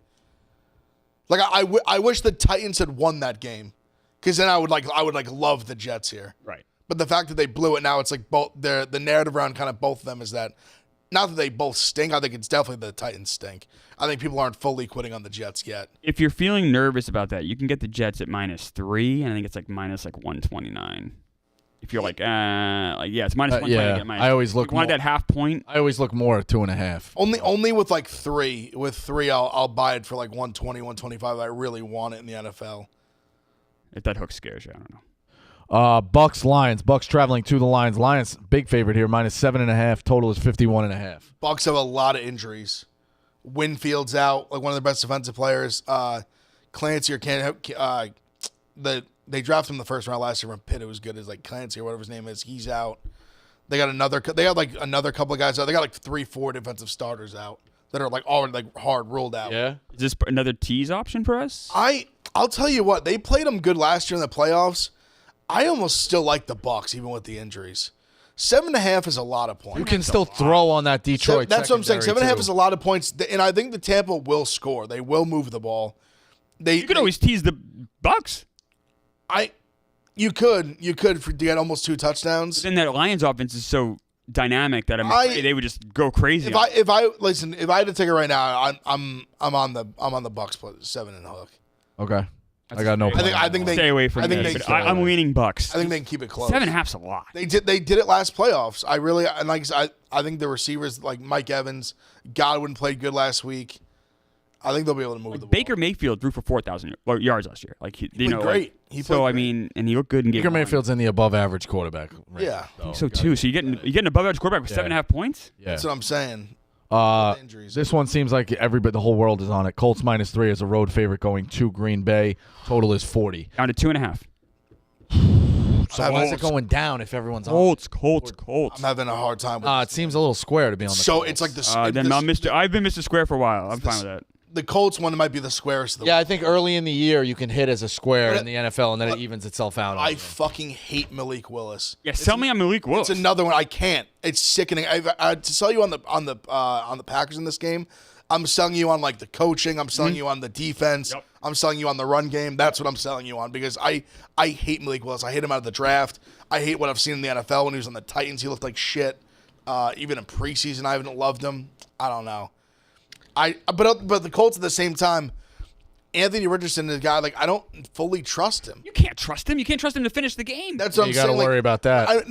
Like I wish the Titans had won that game, because then I would love the Jets here. Right. But the fact that they blew it now, it's like both the narrative around kind of both of them is that not that they both stink. I think it's definitely the Titans stink. I think people aren't fully quitting on the Jets yet. If you're feeling nervous about that, you can get the Jets at -3, and I think it's like minus 129. If you're like, it's minus 120. Yeah, I always look. You want that half point? I always look more at 2.5. Only with like 3. With 3, I'll buy it for like 120, 125. I really want it in the NFL. If that hook scares you, I don't know. Bucks Lions. Bucks traveling to the Lions. Lions big favorite here, -7.5. Total is 51.5. Bucks have a lot of injuries. Winfield's out, like one of their best defensive players. Clancy or they drafted him the first round last year from Pitt. It was good as like Clancy or whatever his name is. He's out. They got another couple of guys out. They got like 3-4 defensive starters out that are like already like hard ruled out. Yeah. Is this another tease option for us? I'll tell you what, they played them good last year in the playoffs. I almost still like the Bucks even with the injuries. 7.5 is a lot of points. You can still throw on that Detroit. That's what I'm saying. 7.5 too. is a lot of points, and I think the Tampa will score. They will move the ball. You could always tease the Bucks. You could to get almost 2 touchdowns. Then that Lions offense is so dynamic that I'm afraid they would just go crazy. If I had to take it right now, I'm on the Bucks plus 7 and a hook. Okay. I got no. I think they stay away from this. But I'm leaning Bucks. I think they can keep it close. 7.5's a lot. They did it last playoffs. I think the receivers like Mike Evans, Godwin played good last week. I think they'll be able to move the ball. Baker Mayfield threw for 4,000 yards last year. Like he played great. And he looked good in game Baker 1. Mayfield's in the above average quarterback range. Yeah. I think so too. So you're getting above average quarterback with 7.5 points. Yeah. That's what I'm saying. Injuries. This one seems like the whole world is on it. Colts -3 as a road favorite going to Green Bay. Total is 40. Down to 2.5. So why is it going down if everyone's on? Colts. I'm having a hard time with It seems a little square to be on the So Colts. it's like I've been Mr. Square for a while. I'm fine with that. the Colts one might be the squarest. I think early in the year you can hit as a square in the NFL, and then it evens itself out. I fucking hate Malik Willis. Yeah, sell me on Malik Willis. It's another one I can't. It's sickening. To sell you on the Packers in this game, I'm selling you on like the coaching. I'm selling you on the defense. Yep. I'm selling you on the run game. That's what I'm selling you on because I hate Malik Willis. I hate him out of the draft. I hate what I've seen in the NFL when he was on the Titans. He looked like shit. Even in preseason, I haven't loved him. I don't know. But the Colts at the same time, Anthony Richardson is a guy I don't fully trust him. You can't trust him. You can't trust him to finish the game. That's what I'm saying. You got to worry about that.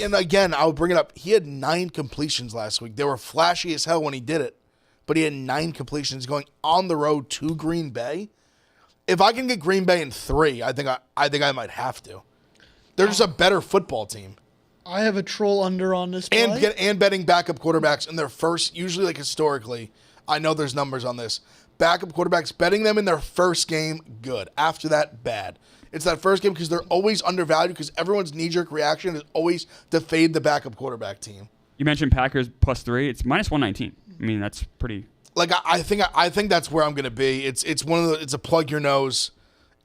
And again, I'll bring it up. He had 9 completions last week. They were flashy as hell when he did it, but he had 9 completions going on the road to Green Bay. If I can get Green Bay in 3, I think I might have to. They're just a better football team. I have a troll under on this play. And betting backup quarterbacks in their first, usually historically, I know there's numbers on this. Backup quarterbacks, betting them in their first game, good. After that, bad. It's that first game because they're always undervalued because everyone's knee-jerk reaction is always to fade the backup quarterback team. You mentioned Packers +3. It's -119. I mean, that's pretty. I think that's where I'm going to be. It's a plug your nose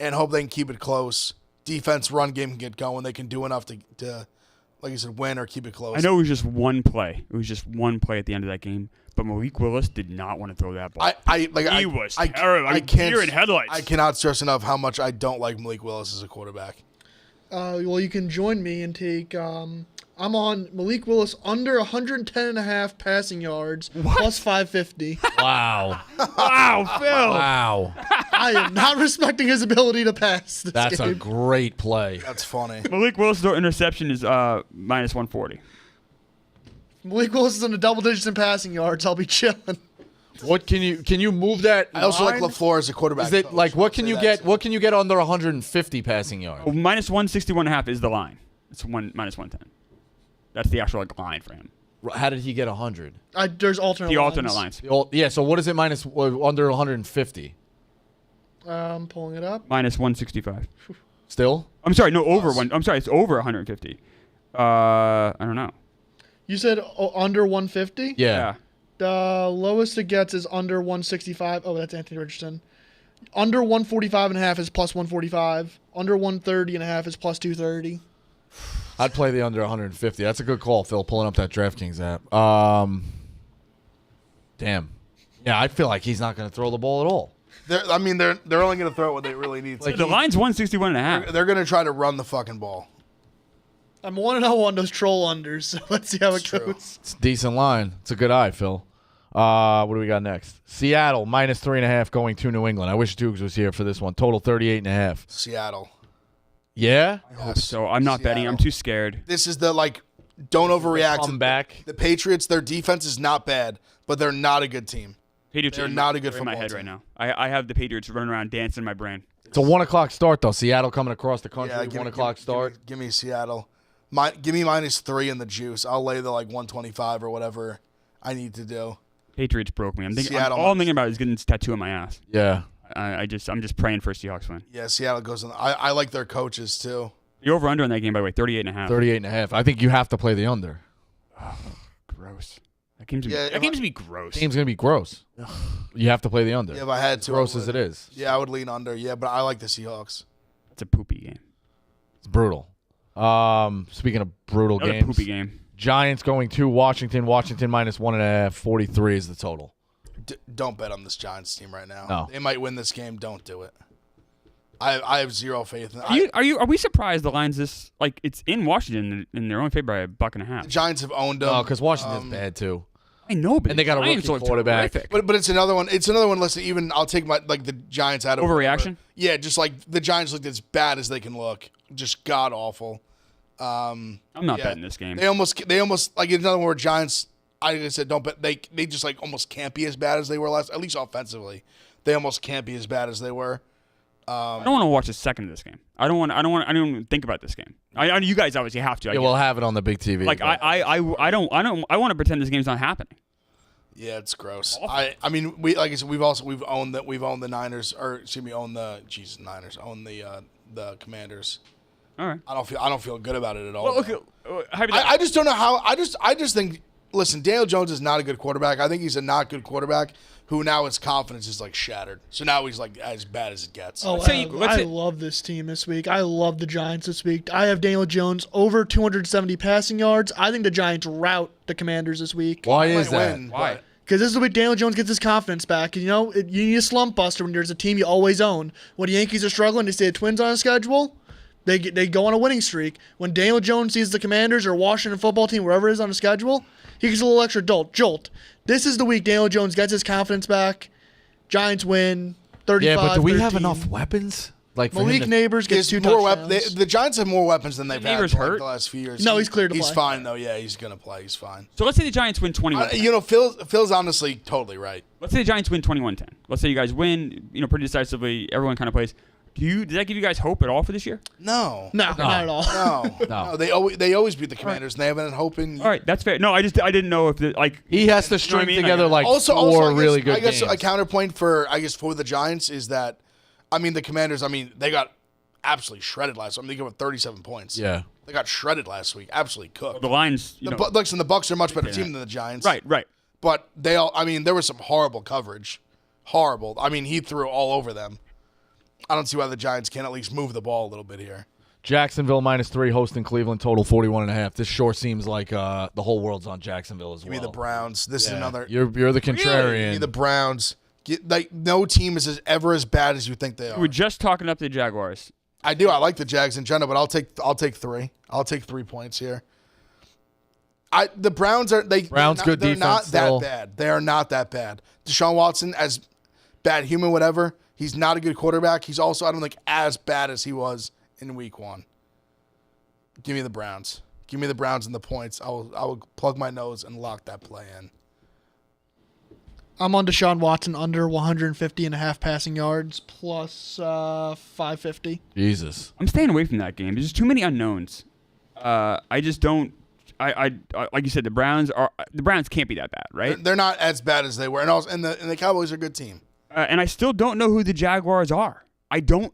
and hope they can keep it close. Defense, run game can get going. They can do enough to like you said, win or keep it close. I know it was just one play. It was just one play at the end of that game. But Malik Willis did not want to throw that ball. He was terrible. Deer in headlights. I cannot stress enough how much I don't like Malik Willis as a quarterback. Well, you can join me and take. I'm on Malik Willis under 110.5 passing yards plus 550. Wow. Wow, Phil. Wow. I am not respecting his ability to pass. That's a great play. That's funny. Malik Willis' interception is -140. Malik Willis is in the double digits in passing yards. I'll be chilling. What can you move that? I also like line? LaFleur as a quarterback. Is it coach. like what I'll can say you that get? too. What can you get under 150 passing yards? -161.5 is the line. It's -110. That's the actual line for him. How did he get 100? There's alternate The lines. alternate lines. Yeah. So what is it under 150? I'm pulling it up. -165. Still? I'm sorry. No, over one. I'm sorry. It's over 150. I don't know. You said under 150? Yeah. The lowest it gets is under 165. Oh, that's Anthony Richardson. Under 145.5 is +145. Under 130.5 is +230. I'd play the under 150. That's a good call, Phil, pulling up that DraftKings app. Damn. Yeah, I feel like he's not going to throw the ball at all. They're only going to throw it when they really need to. The line's 161.5. They're going to try to run the fucking ball. I'm 1-0 on those troll unders, so let's see how it goes. It's a decent line. It's a good eye, Phil. What do we got next? Seattle, -3.5 going to New England. I wish Dukes was here for this one. Total 38.5. Seattle. Yeah? Yes. So I'm not betting. I'm too scared. This is the don't overreact. Come back. The Patriots, their defense is not bad, but they're not a good team. Patriots They're are not a good in my football head team. right now. I have the Patriots running around dancing in my brain. It's a 1 o'clock start, though. Seattle coming across the country. Yeah, 1 o'clock start. Give me Seattle. Give me -3 in the juice. I'll lay the 125 or whatever I need to do. Patriots broke me. I'm thinking. Seattle All I'm thinking about is getting this tattoo on my ass. Yeah. I'm just praying for a Seahawks win. Yeah, Seattle goes on. I like their coaches too. The over/under in that game, by the way, 38.5. 38.5. I think you have to play the under. Gross. That game's Yeah, gonna be gross. Game's going to be gross. You have to play the under. Yeah, if I had to, Gross I as would. it is. Yeah, I would lean under. Yeah, but I like the Seahawks. That's a poopy game. It's brutal. Speaking of brutal Another games. poopy game. Giants going to Washington. Washington -1.5. 43 is the total. Don't bet on this Giants team right now. No. They might win this game. Don't do it. I have zero faith in Are we surprised the line's this like it's in Washington and they're only favored by $1.50? The Giants have owned them. No, because Washington's bad too. I know, but And they got a Giants rookie look quarterback. terrific. But it's another one. It's another one. Listen, even I'll take the Giants out of Overreaction? Yeah, just like the Giants looked as bad as they can look, just god awful. I'm not betting this game. They almost like in another word, Giants. Like I said, don't bet. They just like almost can't be as bad as they were last. At least offensively, they almost can't be as bad as they were. I don't want to watch a second of this game. I don't even think about this game. I you guys obviously have to. Yeah, we'll have it on the big TV. Like I want to pretend this game's not happening. Yeah, it's gross. I mean, we like I said, we've owned the Niners, or excuse me, own the the Commanders. All right. I don't feel good about it at all. Well, okay. I just don't know how. I just think. Listen, Daniel Jones is not a good quarterback. I think he's a not good quarterback who now his confidence is like shattered. So now he's like as bad as it gets. Oh, I love this team this week. I love the Giants this week. I have Daniel Jones over 270 passing yards. I think the Giants rout the Commanders this week. Why is that? Why? Because this is the week Daniel Jones gets his confidence back. You know, you need a slump buster when there's a team you always own. When the Yankees are struggling, they stay the Twins on a schedule. They go on a winning streak. When Daniel Jones sees the Commanders or Washington football team, wherever it is on the schedule, he gets a little extra jolt. This is the week Daniel Jones gets his confidence back. Giants win 35-13. Yeah, but do we have enough weapons? Like Malik Neighbors gets two more touchdowns. the Giants have more weapons than they've had Neighbors like, hurt? the last few years. No, he's cleared to He's play. fine though. Yeah, he's gonna play. He's fine. So let's say the Giants win 21-10. Phil's honestly totally right. Let's say the Giants win 21-10. Let's say you guys win, pretty decisively. Everyone kind of plays. Does that give you guys hope at all for this year? No, No, not at all. no. They always beat the Commanders, and they haven't hope in. All right, that's fair. No, I didn't know if he has to string together like also, four I guess, really good I guess games. a counterpoint for the Giants is that, the Commanders. They got absolutely shredded last week. They got 37 points. Yeah, they got shredded last week. Absolutely cooked. the Lions. Listen, the Bucs are a much better team than the Giants. Right. But there was some horrible coverage. Horrible. He threw all over them. I don't see why the Giants can't at least move the ball a little bit here. Jacksonville -3 hosting Cleveland, total 41.5. This sure seems like the whole world's on Jacksonville as well. Give me the Browns. This is another. You're the contrarian. Give me the Browns. No team is ever as bad as you think they are. We're just talking up the Jaguars. I do. I like the Jags in general, but I'll take 3. I'll take 3 points here. The Browns are good they're defense not still. that bad. They are not that bad. Deshaun Watson, as bad human, whatever. He's not a good quarterback. He's also, I don't think, as bad as he was in week 1. Give me the Browns. Give me the Browns and the points. I will plug my nose and lock that play in. I'm on Deshaun Watson under 150.5 passing yards plus 550. Jesus. I'm staying away from that game. There's too many unknowns. I just don't. I like you said, the Browns can't be that bad, right? They're not as bad as they were, and the Cowboys are a good team. And I still don't know who the Jaguars are. I don't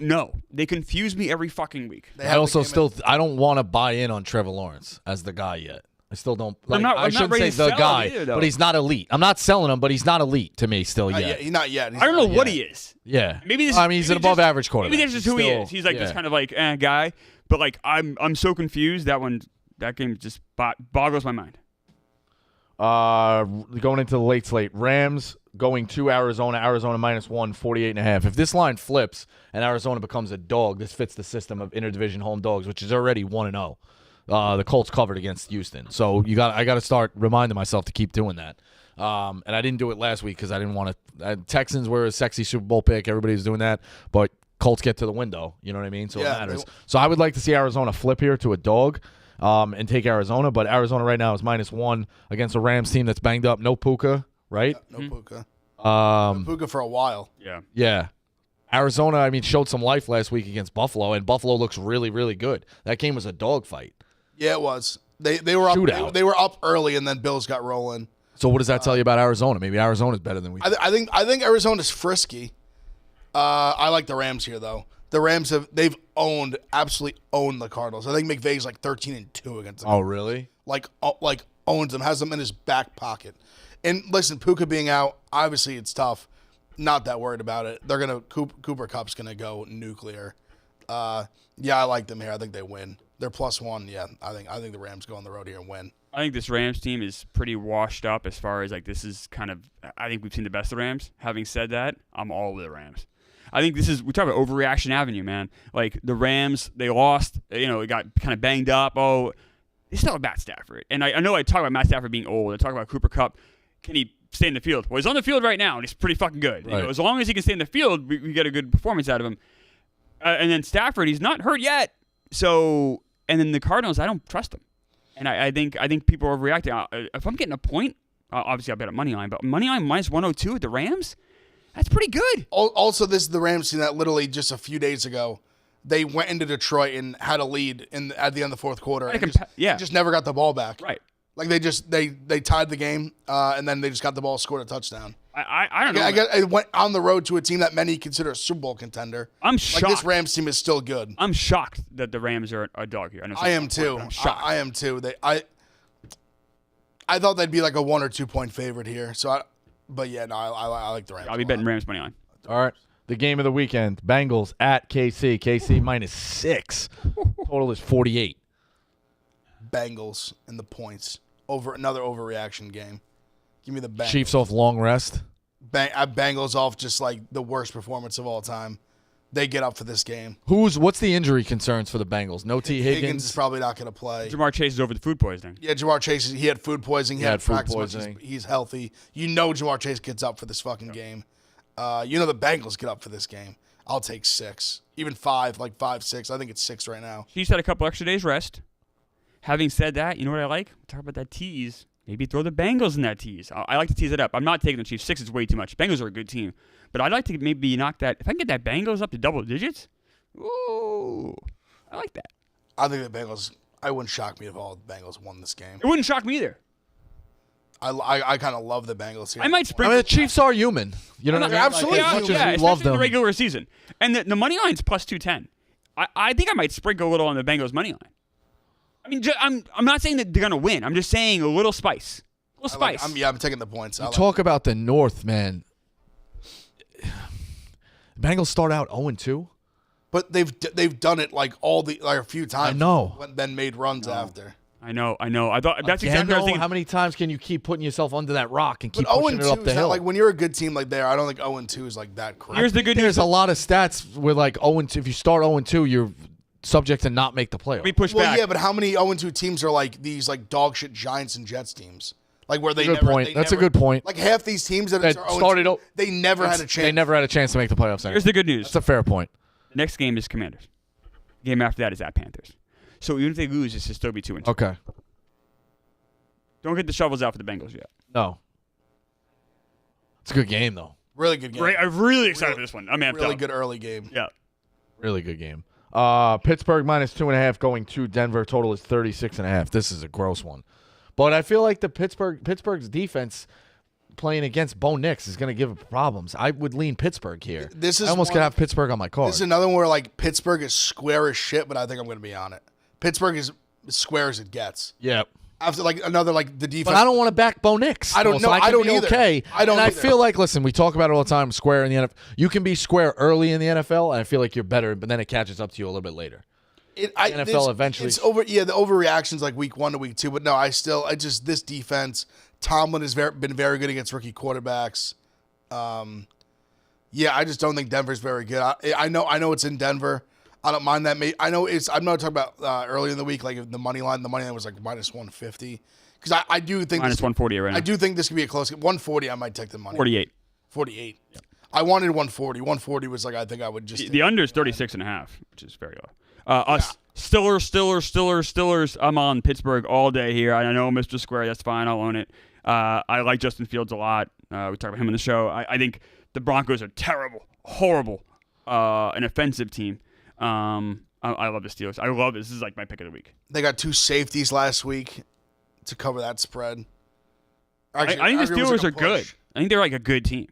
know. They confuse me every fucking week. I don't want to buy in on Trevor Lawrence as the guy yet. I still don't. I'm not shouldn't ready say to the sell guy, him either, though. but he's not elite. I'm not selling him, but he's not elite to me still yet. Not yet. I don't know what he is. Yeah. Maybe this. He's an above average quarterback. Maybe that's just who he is. He's like this kind of like guy. But like I'm so confused. That game just boggles my mind. Going into the late slate, Rams going to Arizona -1, 48.5. If this line flips and Arizona becomes a dog, this fits the system of interdivision home dogs, which is already 1-0. The Colts covered against Houston, so I got to start reminding myself to keep doing that. And I didn't do it last week because I didn't want to. Texans were a sexy Super Bowl pick; everybody was doing that, but Colts get to the window. You know what I mean? So it matters. So I would like to see Arizona flip here to a dog. And take Arizona, but Arizona right now is -1 against a Rams team that's banged up. No Puka, right? Yeah, no Puka. No Puka for a while. Yeah. Arizona, showed some life last week against Buffalo, and Buffalo looks really, really good. That game was a dogfight. Yeah, it was. They were up. They were up early, and then Bills got rolling. So what does that tell you about Arizona? Maybe Arizona's better than we. I think Arizona's frisky. I like the Rams here though. The Rams they've absolutely owned the Cardinals. I think McVay's like 13-2 against them. Oh, really? Like owns them, has them in his back pocket. And listen, Puka being out, obviously it's tough. Not that worried about it. They're Cooper Kupp's gonna go nuclear. I like them here. I think they win. They're +1. Yeah, I think the Rams go on the road here and win. I think this Rams team is pretty washed up as far as like this is kind of. I think we've seen the best of the Rams. Having said that, I'm all with the Rams. I think we talk about overreaction avenue, man. Like the Rams, they lost. It got kind of banged up. Oh, they still have Matt Stafford. And I know I talk about Matt Stafford being old. I talk about Cooper Kupp. Can he stay in the field? Well, he's on the field right now, and he's pretty fucking good. Right. As long as he can stay in the field, we get a good performance out of him. And then Stafford, he's not hurt yet. So, and then the Cardinals, I don't trust them. And I think people are overreacting. If I'm getting a point, obviously I bet a money line, but money line minus 102 at the Rams, that's pretty good. Also, this is the Rams team that literally just a few days ago, they went into Detroit and had a lead at the end of the fourth quarter. And just never got the ball back. Right. Like they tied the game, and then they just got the ball, scored a touchdown. I don't know. I guess it went on the road to a team that many consider a Super Bowl contender. I'm shocked. Like this Rams team is still good. I'm shocked that the Rams are a dog here. I am too. I'm shocked. I am too. I thought they'd be like a 1 or 2 point favorite here. I like the Rams. I'll be betting Rams money line. All right. The game of the weekend, Bengals at KC. KC minus 6. Total is 48. Bengals and the points. Over another overreaction game. Give me the Bengals. Chiefs off long rest. Bengals off just like the worst performance of all time. They get up for this game. What's the injury concerns for the Bengals? No T. Higgins is probably not going to play. Jamar Chase is over the food poisoning. Yeah, Jamar Chase, he had food poisoning. He had food practice poisoning. He's healthy. Jamar Chase gets up for this fucking game. The Bengals get up for this game. I'll take 6. Even 5, like 5, 6. I think it's 6 right now. Chiefs had a couple extra days rest. Having said that, you know what I like? Talk about that tease. Maybe throw the Bengals in that tease. I like to tease it up. I'm not taking the Chiefs. 6 is way too much. Bengals are a good team. But I'd like to maybe knock that. If I can get that Bengals up to double digits, ooh, I like that. I think the Bengals, I wouldn't shock me if all the Bengals won this game. It wouldn't shock me either. I kind of love the Bengals here. I might sprinkle. the Chiefs are human. You know what I mean? Absolutely. Like, as much as yeah, we love especially in them. the regular season. And the money line's plus 210. I think I might sprinkle a little on the Bengals money line. I mean, I'm not saying that they're going to win. I'm just saying a little spice. A little spice. I'm taking the points. Talk about the North, man. The Bengals start out 0-2. But they've done it like a few times. I know. Then made runs after. I know. I thought that's exactly what I was thinking. How many times can you keep putting yourself under that rock and keep But pushing it up the hill? like when you're a good team like there, I don't think 0-2 is like that crazy. Here's the good news. There's a lot of stats where like 0-2. If you start 0-2, you're subject to not make the playoffs. Let me push Well, back. yeah, but how many 0-2 teams are like these like dog shit Giants and Jets teams? Like where they Good point. That's a good point. Like half these teams that That are started 0-2, they never had a chance. They never had a chance to make the playoffs. Here's the good news. That's a fair point. The next game is Commanders. The game after that is at Panthers. So even if they lose, it should still be 2-2. Okay. Don't get the shovels out for the Bengals yet. No. It's a good game, though. Really good game. Great. I'm really excited for this one. I'm amped Really up. good early game. Yeah. Really good game. Pittsburgh minus 2.5 going to Denver. Total is 36.5. This is a gross one. But I feel like the Pittsburgh's defense playing against Bo Nix is going to give problems. I would lean Pittsburgh here. I almost could have Pittsburgh on my card. This is another one where like Pittsburgh is square as shit, but I think I'm going to be on it. Pittsburgh is as square as it gets. Yeah. After like another like the defense. But I don't want to back Bo Nix. I don't so know. I don't be either. Okay. I don't And I either. feel like, listen, we talk about it all the time, square in the NFL. You can be square early in the NFL, and I feel like you're better, but then it catches up to you a little bit later. NFL eventually. It's over. Yeah, the overreactions like week 1 to week 2, but no, this defense. Tomlin has been very good against rookie quarterbacks. Yeah, I just don't think Denver's very good. I know it's in Denver. I don't mind that. I'm not talking about earlier in the week, like the money line. The money line was like minus 150. Because I do think Minus 140 right now. I do think this could be a close game. 140, I might take the money. 48. 48. Yeah. I wanted 140. 140 was like I think I would just. The under is 36.5, which is very low. Us Stillers. I'm on Pittsburgh all day here. I know Mr. Square. That's fine. I'll own it. I like Justin Fields a lot. We talked about him on the show. I think the Broncos are terrible, horrible, an offensive team. I love the Steelers. I love this. This is like my pick of the week. They got 2 safeties last week to cover that spread. Actually, I think the was Steelers like a are good. push. I think they're like a good team.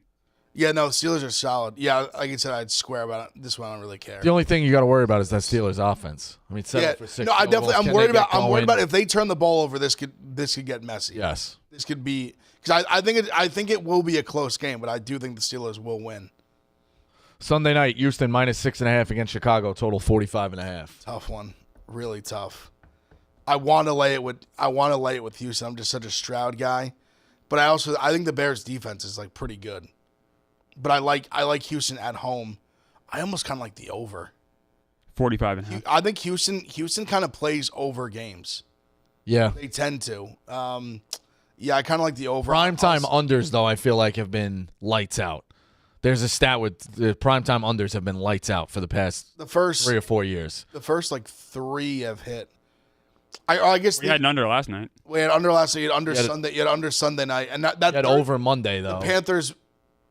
Yeah, no, Steelers are solid. Yeah, like I said, I'd swear about it. This one I don't really care. The only thing you got to worry about is that Steelers offense. I mean, 7 for 6. No, I field definitely. goals. I'm Can worried they get about. I'm worried going? about if they turn the ball over. This could get messy. Yes. This could be because I think it will be a close game, but I do think the Steelers will win. Sunday night, Houston minus 6.5 against Chicago. Total 45.5. Tough one, really tough. I want to lay it with Houston. I'm just such a Stroud guy, but I think the Bears defense is like pretty good. But I like Houston at home I almost kind of like the over. 45.5. I think Houston kind of plays over games. Yeah. They tend to. Yeah, I kind of like the over. Primetime unders, though, I feel like have been lights out. There's a stat with the primetime unders have been lights out for the past The first 3 or 4 years. The first like 3 have hit. I guess We had an under last night. we had under last night. You had under You had Sunday. You had under Sunday night, and that That third- over Monday, though. Panthers.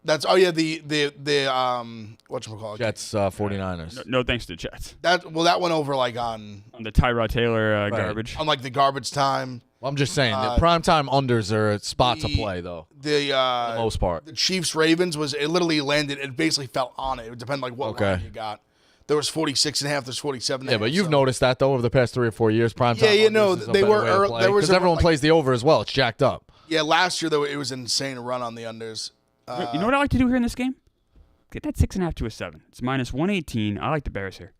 That's the whatchamacallit. Jets, 49ers. No thanks to the Jets. That went over like on On the Tyrod Taylor garbage. like the garbage time. Well, I'm just saying, the primetime unders are a spot to play, though, The for the most part. the Chiefs Ravens it literally landed. It basically fell on it. It would depend like what Okay. line you got. There was 46.5. There's 47. Yeah, but you've noticed that, though, over the past 3 or 4 years, primetime Yeah, you unders know, is a they better were way to early- play, there was because a- everyone like- plays the over as well. It's jacked up. Yeah, last year though it was insane run on the unders. You know what I like to do here in this game? Get that 6.5 to a 7. It's minus 118. I like the Bears here.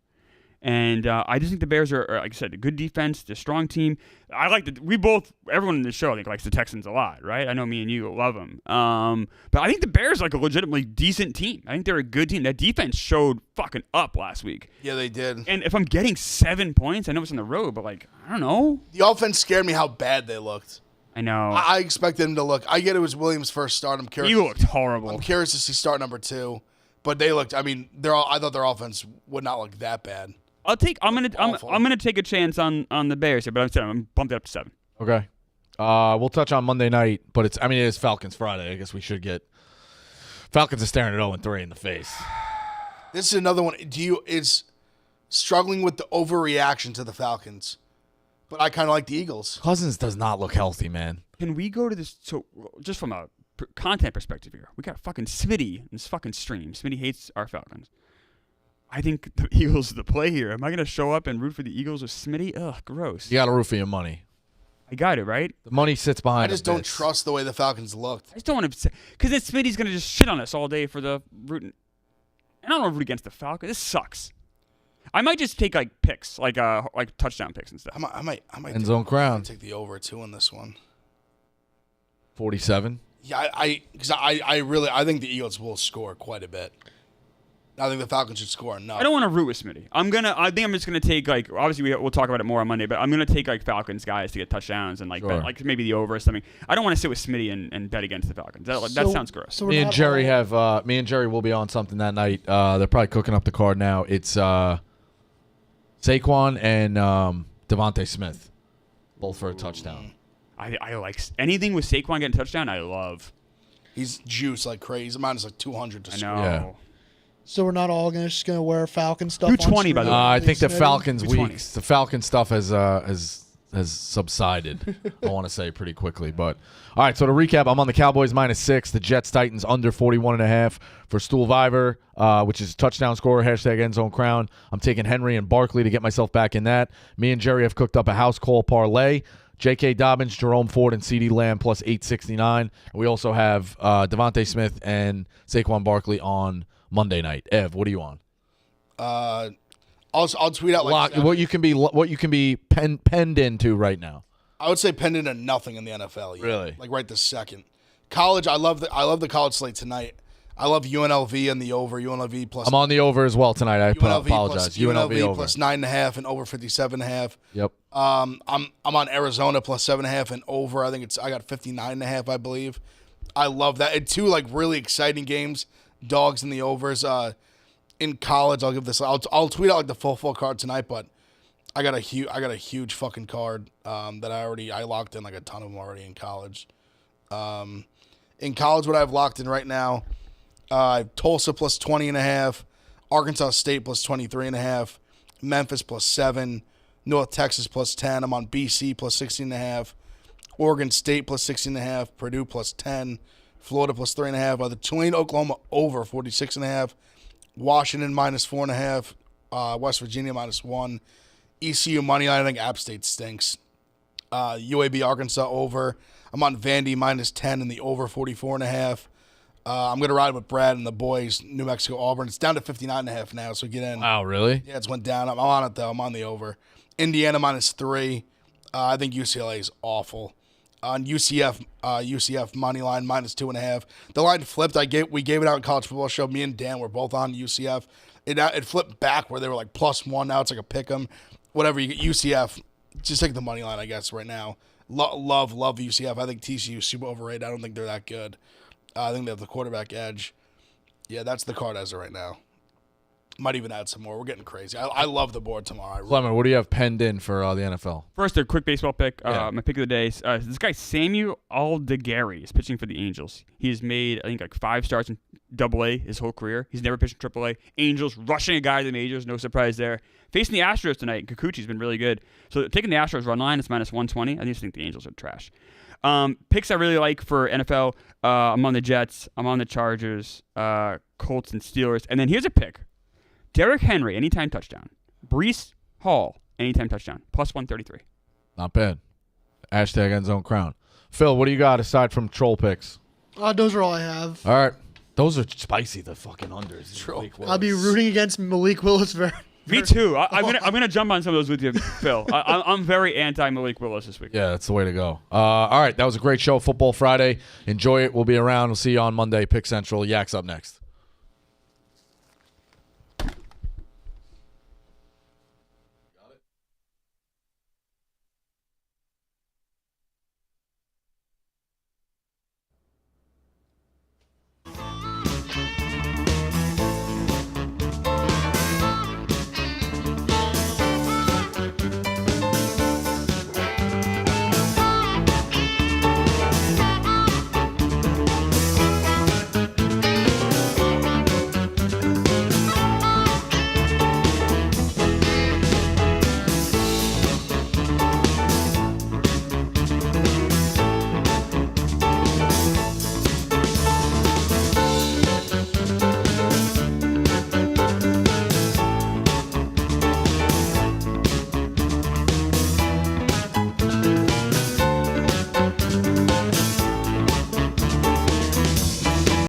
And I just think the Bears are, like I said, a good defense, they're a strong team. Everyone in the show, I think, likes the Texans a lot, right? I know me and you love them. But I think the Bears are like a legitimately decent team. I think they're a good team. That defense showed fucking up last week. Yeah, they did. And if I'm getting 7 points, I know it's on the road, but like, I don't know. The offense scared me how bad they looked. I know. I expected them to look. I get it was Williams' first start. I'm curious. He looked horrible. I'm curious to see start number 2, but they looked. I mean, I thought their offense would not look that bad. I'm Awful. gonna take a chance on the Bears here, but I'm saying I'm bumped it up to 7. Okay. We'll touch on Monday night, but it is Falcons Friday. I guess we should get Falcons are staring at 0-3 in the face. This is another one. Is struggling with the overreaction to the Falcons, but I kind of like the Eagles. Cousins does not look healthy, man. Can we go to this? So just from a content perspective here, we got fucking Smitty in this fucking stream. Smitty hates our Falcons. I think the Eagles are the play here. Am I going to show up and root for the Eagles with Smitty? Ugh, gross. You got to root for your money. I got it, right? The money sits behind. I just don't trust the way the Falcons looked. I just don't want to, because then Smitty's going to just shit on us all day for the rooting. And I don't want to root against the Falcons. This sucks. I might just take like picks, like touchdown picks and stuff. I might End zone crown. take the over 2 in this one. 47. Yeah, I think the Eagles will score quite a bit. I think the Falcons should score enough. I don't want to root with Smitty. I think I'm just gonna take like, obviously we'll talk about it more on Monday, but I'm gonna take like Falcons guys to get touchdowns and like Sure. bet, like maybe the over or something. I don't want to sit with Smitty and bet against the Falcons. That sounds gross. So we're Me and not Jerry all- me and Jerry will be on something that night. They're probably cooking up the card now. It's Saquon and Devontae Smith, both for a touchdown. I like anything with Saquon getting a touchdown. I love. He's juiced like crazy. Mine is like 200 to I score. know. Yeah. So we're not all just gonna wear Falcon stuff. 220 by the way. I think the Smitty? Falcons 220. weeks, the Falcon stuff has subsided. I want to say pretty quickly, but all right. So to recap, I'm on the Cowboys -6, the Jets Titans under 41.5 for Stool Viver, which is touchdown scorer #end zone crown. I'm taking Henry and Barkley to get myself back in that. Me and Jerry have cooked up a house call parlay. J.K. Dobbins, Jerome Ford, and CeeDee Lamb plus 869. We also have Devontae Smith and Saquon Barkley on Monday night. Ev, what are you on? I'll tweet out like What you can be penned into right now. I would say pinned into nothing in the NFL. Yeah. Really? Like right this second. College, I love the college slate tonight. I love UNLV and the over. UNLV plus. I'm on the over as well tonight. I UNLV apologize. plus UNLV over. plus 9.5 and over 57.5. Yep. I'm on Arizona plus 7.5 and over. I got 59.5, I believe. I love that. And 2 like really exciting games. Dogs in the overs. In college, I'll give this. I'll tweet out like the full card tonight, but I got a huge fucking card that I locked in like a ton of them already in college. In college, what I've locked in right now, Tulsa plus 20.5, Arkansas State plus 23.5, Memphis plus 7, North Texas plus 10. I'm on BC plus 16.5, Oregon State plus 16.5, Purdue plus 10, Florida plus 3.5. The Tulane Oklahoma over 46.5, Washington minus 4.5, West Virginia minus 1, ECU money line. I think App State stinks. UAB Arkansas over. I'm on Vandy minus 10 and the over 44.5. I'm going to ride with Brad and the boys, New Mexico Auburn. It's down to 59.5 now, so get in. Wow, really? Yeah, it's went down. I'm on it, though. I'm on the over. Indiana minus 3. I think UCLA is awful. On UCF money line minus 2.5. The line flipped. We gave it out in College Football Show. Me and Dan were both on UCF. It flipped back where they were like +1. Now it's like a pick 'em. Whatever, you get UCF. Just take the money line, I guess, right now. Love UCF. I think TCU is super overrated. I don't think they're that good. I think they have the quarterback edge. Yeah, that's the card as of right now. Might even add some more. We're getting crazy. I love the board tomorrow. Clement, what do you have penned in for the NFL? First, a quick baseball pick. Yeah. My pick of the day. This guy, Samuel Aldegari, is pitching for the Angels. He's made, I think, like 5 starts in AA his whole career. He's never pitched in AAA. Angels rushing a guy to the majors. No surprise there. Facing the Astros tonight. Kikuchi's been really good. So taking the Astros run line, it's -120. I just think the Angels are trash. Picks I really like for NFL. I'm on the Jets. I'm on the Chargers, Colts, and Steelers. And then here's a pick. Derrick Henry, anytime touchdown. Breece Hall, anytime touchdown. +133. Not bad. Hashtag end zone crown. Phil, what do you got aside from troll picks? Those are all I have. All right. Those are spicy, the fucking unders. I'll be rooting against Malik Willis very. Me too. I'm gonna jump on some of those with you, Phil. I'm very anti Malik Willis this week. Yeah, that's the way to go. All right, that was a great show. Football Friday. Enjoy it. We'll be around. We'll see you on Monday. Pick Central. Yak's up next.